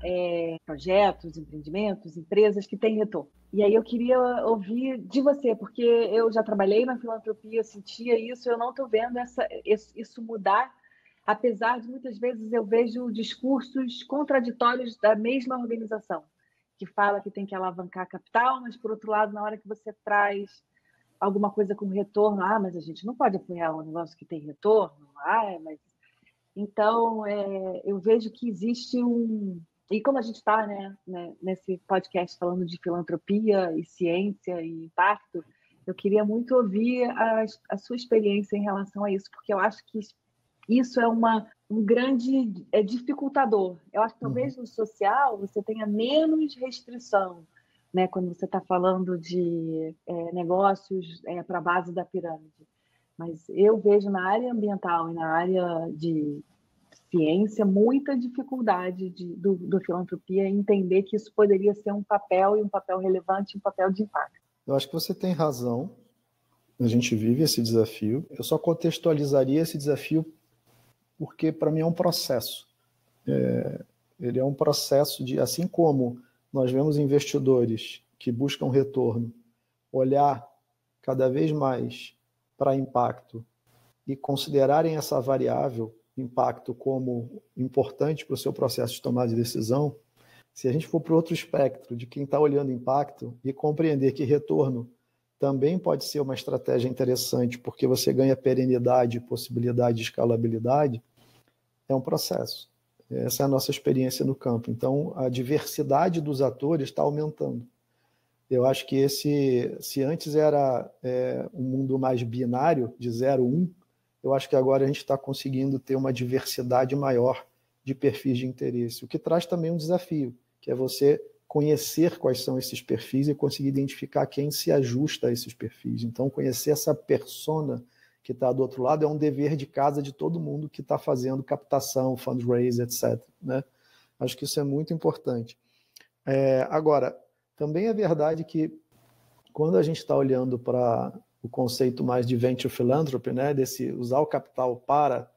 projetos, empreendimentos, empresas que têm retorno. E aí eu queria ouvir de você, porque eu já trabalhei na filantropia, eu sentia isso, eu não estou vendo isso mudar apesar de muitas vezes eu vejo discursos contraditórios da mesma organização, que fala que tem que alavancar capital, mas, por outro lado, na hora que você traz alguma coisa com retorno, mas a gente não pode apoiar um negócio que tem retorno, mas... Então, eu vejo que existe um... E como a gente está, nesse podcast falando de filantropia e ciência e impacto, eu queria muito ouvir a sua experiência em relação a isso, porque eu acho que isso é um grande dificultador. Eu acho que talvez no social você tenha menos restrição, né, quando você está falando de negócios para a base da pirâmide. Mas eu vejo na área ambiental e na área de ciência muita dificuldade do filantropia em entender que isso poderia ser um papel, e um papel relevante, um papel de impacto. Eu acho que você tem razão. A gente vive esse desafio. Eu só contextualizaria esse desafio porque, para mim, é um processo. Ele é um processo de, assim como nós vemos investidores que buscam retorno, olhar cada vez mais para impacto e considerarem essa variável, impacto, como importante para o seu processo de tomada de decisão. Se a gente for para o outro espectro de quem está olhando impacto e compreender que retorno também pode ser uma estratégia interessante, porque você ganha perenidade, possibilidade de escalabilidade, é um processo. Essa é a nossa experiência no campo. Então, a diversidade dos atores está aumentando. Eu acho que se antes era um mundo mais binário, de 0, 1, eu acho que agora a gente está conseguindo ter uma diversidade maior de perfis de interesse, o que traz também um desafio, que é você conhecer quais são esses perfis e conseguir identificar quem se ajusta a esses perfis. Então, conhecer essa persona que está do outro lado é um dever de casa de todo mundo que está fazendo captação, fundraise, etc. Né? Acho que isso é muito importante. Agora, também é verdade que quando a gente está olhando para o conceito mais de venture philanthropy, né, desse usar o capital para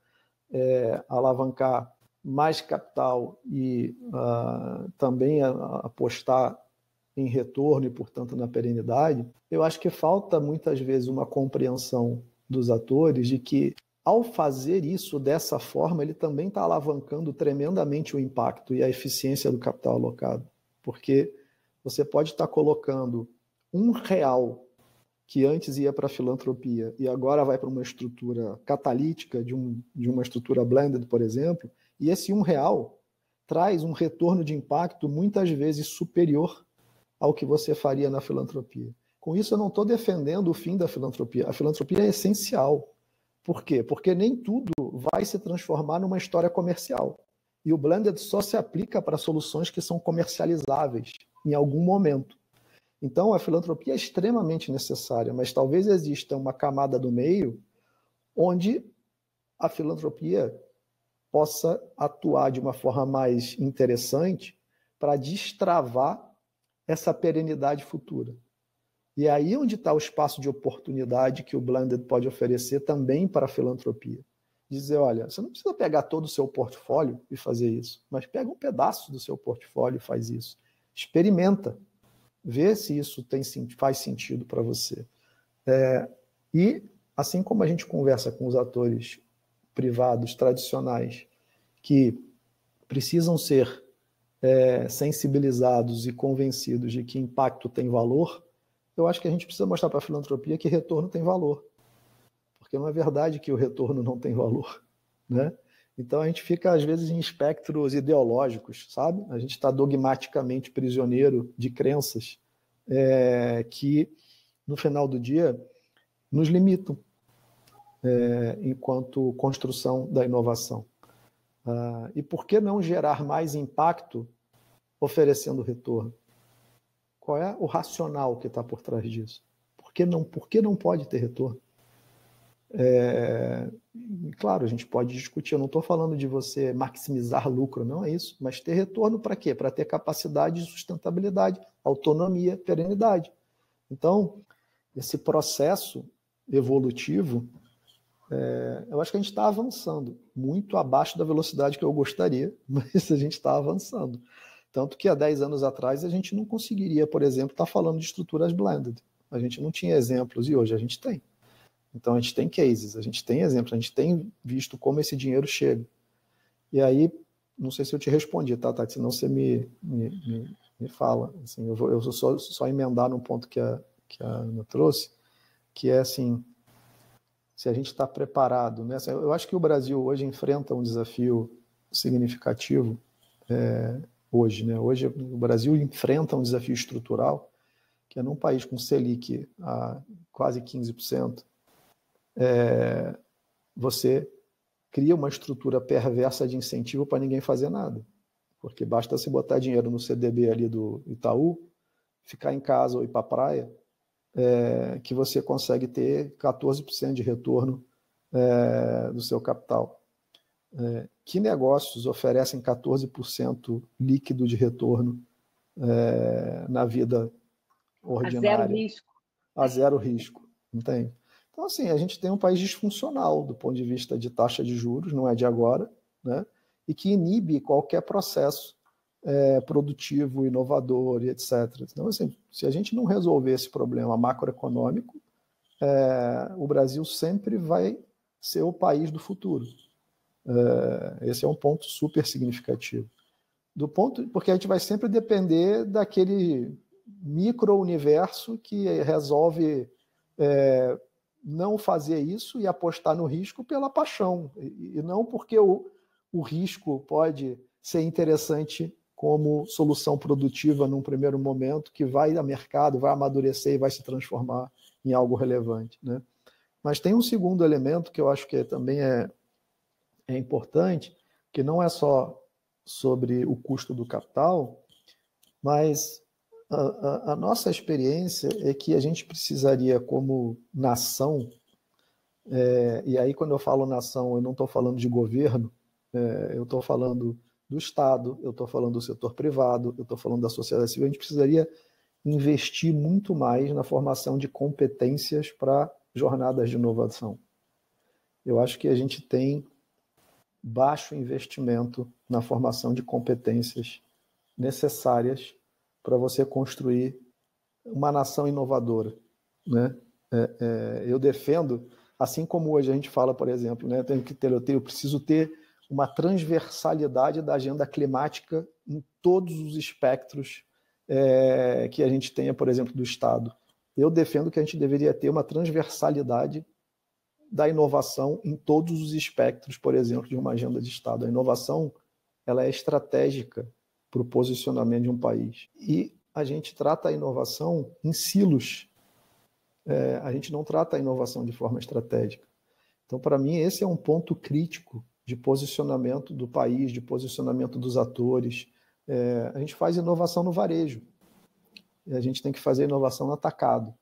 alavancar mais capital e também apostar em retorno e, portanto, na perenidade, eu acho que falta muitas vezes uma compreensão dos atores de que, ao fazer isso dessa forma, ele também está alavancando tremendamente o impacto e a eficiência do capital alocado. Porque você pode estar colocando R$1 que antes ia para a filantropia e agora vai para uma estrutura catalítica de uma estrutura blended, por exemplo, e esse R$1 traz um retorno de impacto muitas vezes superior ao que você faria na filantropia. Com isso, eu não estou defendendo o fim da filantropia. A filantropia é essencial. Por quê? Porque nem tudo vai se transformar numa história comercial. E o blended só se aplica para soluções que são comercializáveis em algum momento. Então, a filantropia é extremamente necessária, mas talvez exista uma camada do meio onde a filantropia possa atuar de uma forma mais interessante para destravar essa perenidade futura. E é aí onde está o espaço de oportunidade que o blended pode oferecer também para a filantropia. Dizer, olha, você não precisa pegar todo o seu portfólio e fazer isso, mas pega um pedaço do seu portfólio e faz isso. Experimenta. Vê se isso faz sentido para você. E, assim como a gente conversa com os atores privados tradicionais que precisam ser sensibilizados e convencidos de que impacto tem valor, eu acho que a gente precisa mostrar para a filantropia que retorno tem valor. Porque não é verdade que o retorno não tem valor. Né? Então a gente fica, às vezes, em espectros ideológicos, sabe? A gente está dogmaticamente prisioneiro de crenças que, no final do dia, nos limitam enquanto construção da inovação. E por que não gerar mais impacto oferecendo retorno? Qual é o racional que está por trás disso? Por que não pode ter retorno? Claro, a gente pode discutir, eu não estou falando de você maximizar lucro, não é isso, mas ter retorno para quê? Para ter capacidade de sustentabilidade, autonomia, perenidade. Então, esse processo evolutivo, eu acho que a gente está avançando, muito abaixo da velocidade que eu gostaria, mas a gente está avançando. Tanto que há 10 anos atrás a gente não conseguiria, por exemplo, estar falando de estruturas blended. A gente não tinha exemplos e hoje a gente tem. Então, a gente tem cases, a gente tem exemplos, a gente tem visto como esse dinheiro chega. E aí, não sei se eu te respondi, tá, Tati? Senão você me fala. Assim, eu vou só emendar num ponto que a Ana trouxe, que é assim, se a gente está preparado, né? Eu acho que o Brasil hoje enfrenta um desafio significativo hoje, né? Hoje o Brasil enfrenta um desafio estrutural, que é num país com Selic a quase 15%, você cria uma estrutura perversa de incentivo para ninguém fazer nada. Porque basta você botar dinheiro no CDB ali do Itaú, ficar em casa ou ir para a praia, que você consegue ter 14% de retorno do seu capital. Que negócios oferecem 14% líquido de retorno na vida ordinária? A zero risco. A zero risco, entende? Então, assim, a gente tem um país disfuncional do ponto de vista de taxa de juros, não é de agora, né? E que inibe qualquer processo produtivo, inovador e etc. Então, assim, se a gente não resolver esse problema macroeconômico, o Brasil sempre vai ser o país do futuro. Esse é um ponto super significativo. Porque a gente vai sempre depender daquele micro-universo que resolve não fazer isso e apostar no risco pela paixão, e não porque o risco pode ser interessante como solução produtiva num primeiro momento, que vai a mercado, vai amadurecer e vai se transformar em algo relevante, né? Mas tem um segundo elemento que eu acho que também é importante, que não é só sobre o custo do capital, mas a nossa experiência é que a gente precisaria, como nação, e aí quando eu falo nação, eu não estou falando de governo, eu estou falando do Estado, eu estou falando do setor privado, eu estou falando da sociedade civil, a gente precisaria investir muito mais na formação de competências para jornadas de inovação. Eu acho que a gente tem baixo investimento na formação de competências necessárias para você construir uma nação inovadora, né? Eu defendo, assim como hoje a gente fala, por exemplo, né, eu preciso ter uma transversalidade da agenda climática em todos os espectros que a gente tenha, por exemplo, do Estado. Eu defendo que a gente deveria ter uma transversalidade da inovação em todos os espectros, por exemplo, de uma agenda de Estado. A inovação, ela é estratégica para o posicionamento de um país. E a gente trata a inovação em silos. A gente não trata a inovação de forma estratégica. Então, para mim, esse é um ponto crítico de posicionamento do país, de posicionamento dos atores. A gente faz inovação no varejo. E a gente tem que fazer inovação no atacado,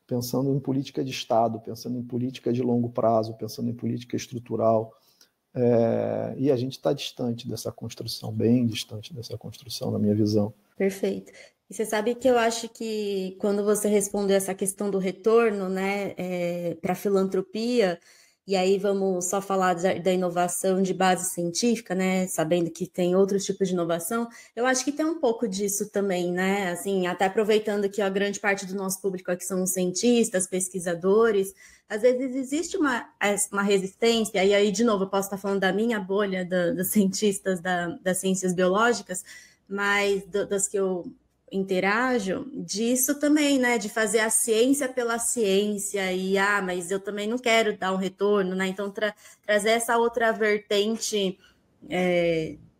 pensando em política de Estado, pensando em política de longo prazo, pensando em política estrutural. E a gente está distante dessa construção, bem distante dessa construção, na minha visão. Perfeito. E você sabe que eu acho que quando você respondeu essa questão do retorno, né, para a filantropia, e aí vamos só falar da inovação de base científica, né, sabendo que tem outros tipos de inovação, eu acho que tem um pouco disso também, né, assim, até aproveitando que a grande parte do nosso público aqui são cientistas, pesquisadores, às vezes existe uma resistência, e aí, de novo, eu posso estar falando da minha bolha dos cientistas das ciências biológicas, mas das que eu interajo, disso também, né, de fazer a ciência pela ciência, e mas eu também não quero dar um retorno, né, então trazer essa outra vertente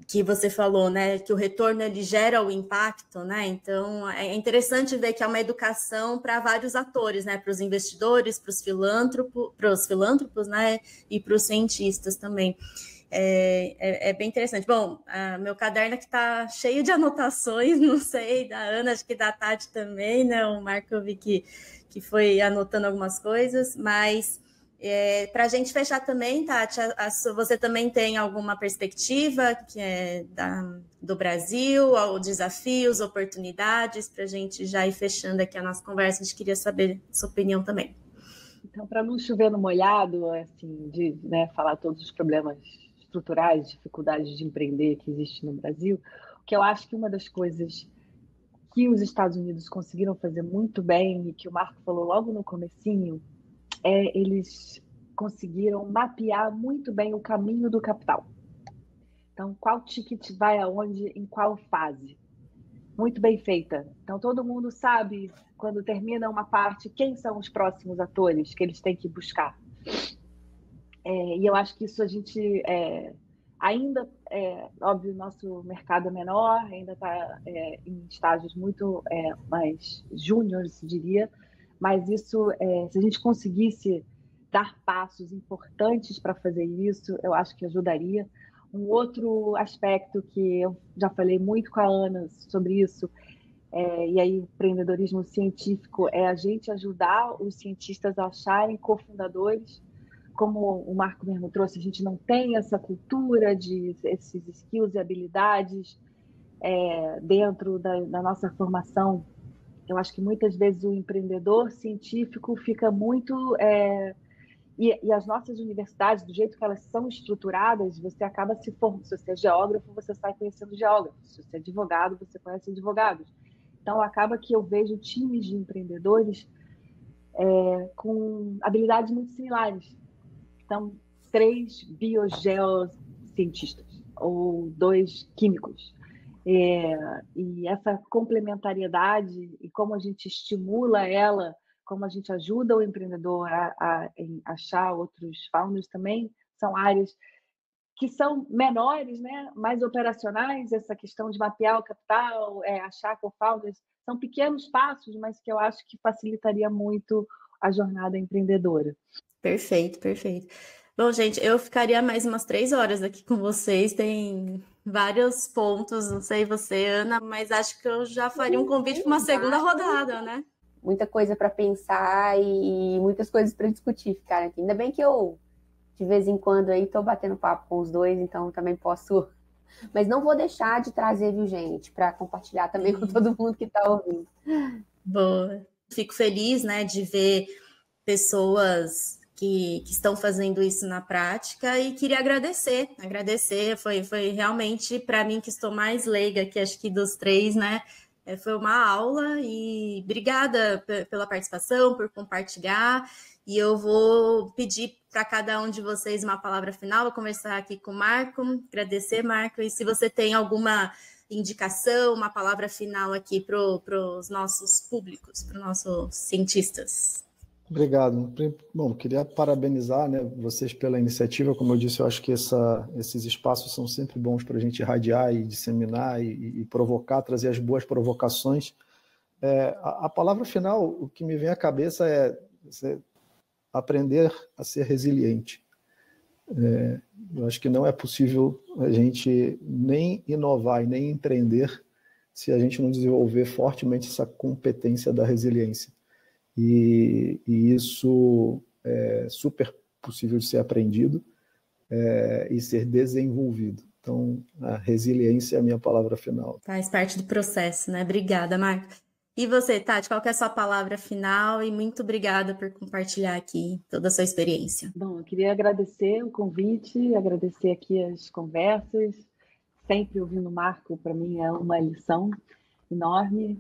que você falou, né, que o retorno ele gera o impacto, né, então é interessante ver que é uma educação para vários atores, né, para os investidores, para os filântropos, né, e para os cientistas também. É bem interessante. Bom, meu caderno aqui está cheio de anotações, não sei, da Ana, acho que da Tati também, né? O Marco eu vi que foi anotando algumas coisas, mas para a gente fechar também, Tati, você também tem alguma perspectiva que do Brasil, desafios, oportunidades, para a gente já ir fechando aqui a nossa conversa, a gente queria saber a sua opinião também. Então, para não chover no molhado, assim, de falar todos os problemas estruturais, dificuldades de empreender que existe no Brasil, que eu acho que uma das coisas que os Estados Unidos conseguiram fazer muito bem e que o Marco falou logo no comecinho eles conseguiram mapear muito bem o caminho do capital. Então, qual ticket vai aonde, em qual fase? Muito bem feita. Então, todo mundo sabe, quando termina uma parte, quem são os próximos atores que eles têm que buscar. E eu acho que isso a gente ainda, óbvio, nosso mercado é menor, ainda está em estágios muito mais júniores, diria, mas isso, se a gente conseguisse dar passos importantes para fazer isso, eu acho que ajudaria. Um outro aspecto que eu já falei muito com a Ana sobre isso, e aí o empreendedorismo científico, é a gente ajudar os cientistas a acharem cofundadores. Como o Marco mesmo trouxe, a gente não tem essa cultura de esses skills e habilidades dentro da nossa formação. Eu acho que muitas vezes o empreendedor científico fica muito... E as nossas universidades, do jeito que elas são estruturadas, você acaba se formando. Se você é geógrafo, você sai conhecendo geógrafos. Se você é advogado, você conhece advogados. Então, acaba que eu vejo times de empreendedores com habilidades muito similares. Então, 3 biogeocientistas ou 2 químicos. E essa complementariedade e como a gente estimula ela, como a gente ajuda o empreendedor a achar outros founders também, são áreas que são menores, né? Mais operacionais, essa questão de mapear o capital, achar co-founders, são pequenos passos, mas que eu acho que facilitaria muito a jornada empreendedora. Perfeito, perfeito. Bom, gente, eu ficaria mais umas 3 horas aqui com vocês, tem vários pontos, não sei você, Ana, mas acho que eu já faria um convite para uma segunda rodada, né? Muita coisa para pensar e muitas coisas para discutir, ficar aqui. Ainda bem que eu, de vez em quando, aí estou batendo papo com os dois, então também posso... Mas não vou deixar de trazer, viu, gente, para compartilhar também com todo mundo que está ouvindo. Boa. Fico feliz, né, de ver pessoas que estão fazendo isso na prática e queria agradecer, foi realmente para mim que estou mais leiga que acho que dos 3, né, foi uma aula e obrigada pela participação, por compartilhar, e eu vou pedir para cada um de vocês uma palavra final, vou conversar aqui com o Marco, agradecer, Marco, e se você tem alguma indicação, uma palavra final aqui para os nossos públicos, para os nossos cientistas. Obrigado. Bom, queria parabenizar, né, vocês pela iniciativa. Como eu disse, eu acho que esses espaços são sempre bons para a gente irradiar e disseminar e provocar, trazer as boas provocações. A palavra final, o que me vem à cabeça é aprender a ser resiliente. Eu acho que não é possível a gente nem inovar e nem empreender se a gente não desenvolver fortemente essa competência da resiliência. E isso é super possível de ser aprendido e ser desenvolvido. Então, a resiliência é a minha palavra final. Faz parte do processo, né? Obrigada, Marco. E você, Tati, qual que é a sua palavra final? E muito obrigada por compartilhar aqui toda a sua experiência. Bom, eu queria agradecer o convite, agradecer aqui as conversas. Sempre ouvindo o Marco, para mim, é uma lição enorme,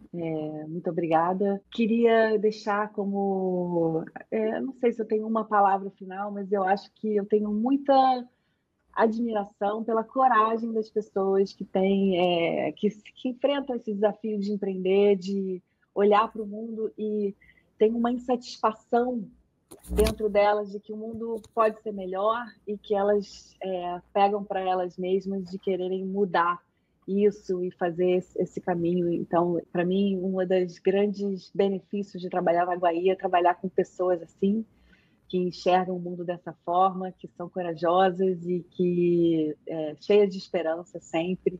muito obrigada. Queria deixar como, não sei se eu tenho uma palavra final, mas eu acho que eu tenho muita admiração pela coragem das pessoas que têm, que enfrentam esse desafio de empreender, de olhar para o mundo e tem uma insatisfação dentro delas de que o mundo pode ser melhor e que elas pegam para elas mesmas de quererem mudar isso e fazer esse caminho. Então, para mim, um dos grandes benefícios de trabalhar na Guaí é trabalhar com pessoas assim, que enxergam o mundo dessa forma, que são corajosas e que cheias de esperança sempre.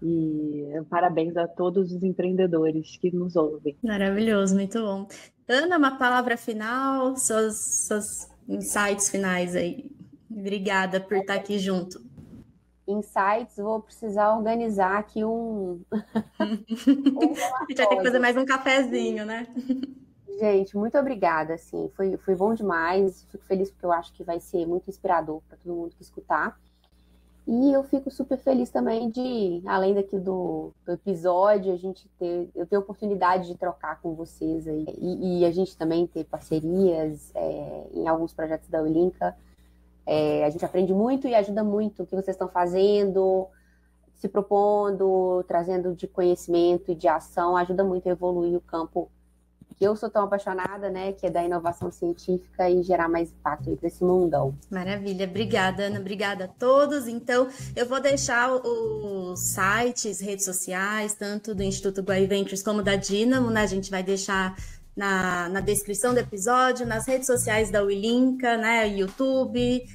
E parabéns a todos os empreendedores que nos ouvem. Maravilhoso, muito bom. Ana, uma palavra final, seus insights finais aí. Obrigada por estar aqui junto. Insights, vou precisar organizar aqui um A gente vai ter que fazer mais um cafezinho, né? Gente, muito obrigada, assim, foi bom demais, fico feliz porque eu acho que vai ser muito inspirador para todo mundo que escutar. E eu fico super feliz também de, além daqui do episódio, eu ter a oportunidade de trocar com vocês aí. E a gente também ter parcerias em alguns projetos da Ulinka. A gente aprende muito e ajuda muito o que vocês estão fazendo, se propondo, trazendo de conhecimento e de ação, ajuda muito a evoluir o campo que eu sou tão apaixonada, né, que é da inovação científica e gerar mais impacto para esse mundão. Maravilha, obrigada, Ana, obrigada a todos. Então, eu vou deixar os sites, redes sociais, tanto do Instituto Guai Ventures como da Dynamo, né, a gente vai deixar na descrição do episódio, nas redes sociais da Ulinka, né, YouTube.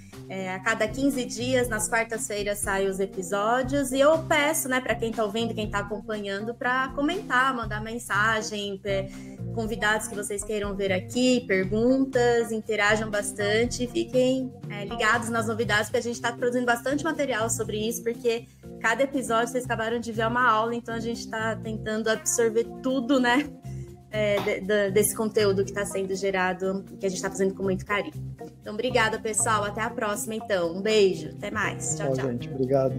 A cada 15 dias, nas quartas-feiras, saem os episódios. E eu peço, né, para quem está ouvindo, quem está acompanhando, para comentar, mandar mensagem, convidados que vocês queiram ver aqui, perguntas, interajam bastante, fiquem ligados nas novidades, porque a gente está produzindo bastante material sobre isso, porque cada episódio, vocês acabaram de ver, uma aula, então a gente está tentando absorver tudo, né, desse conteúdo que está sendo gerado, que a gente está fazendo com muito carinho. Então, obrigada, pessoal. Até a próxima, então. Um beijo. Até mais. Tchau, tchau. Gente. Obrigado.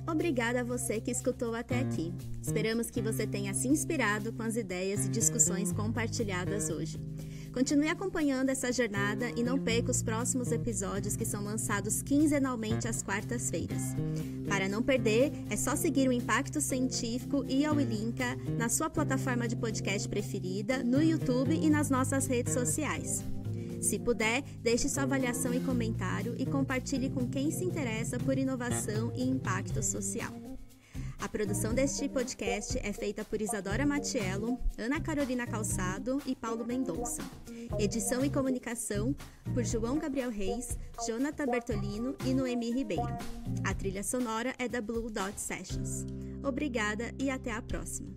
Obrigada a você que escutou até aqui. Esperamos que você tenha se inspirado com as ideias e discussões compartilhadas hoje. Continue acompanhando essa jornada e não perca os próximos episódios que são lançados quinzenalmente às quartas-feiras. Para não perder, é só seguir o Impacto Científico e a Ulinka na sua plataforma de podcast preferida, no YouTube e nas nossas redes sociais. Se puder, deixe sua avaliação e comentário e compartilhe com quem se interessa por inovação e impacto social. A produção deste podcast é feita por Isadora Matiello, Ana Carolina Calçado e Paulo Mendonça. Edição e comunicação por João Gabriel Reis, Jonathan Bertolino e Noemi Ribeiro. A trilha sonora é da Blue Dot Sessions. Obrigada e até a próxima.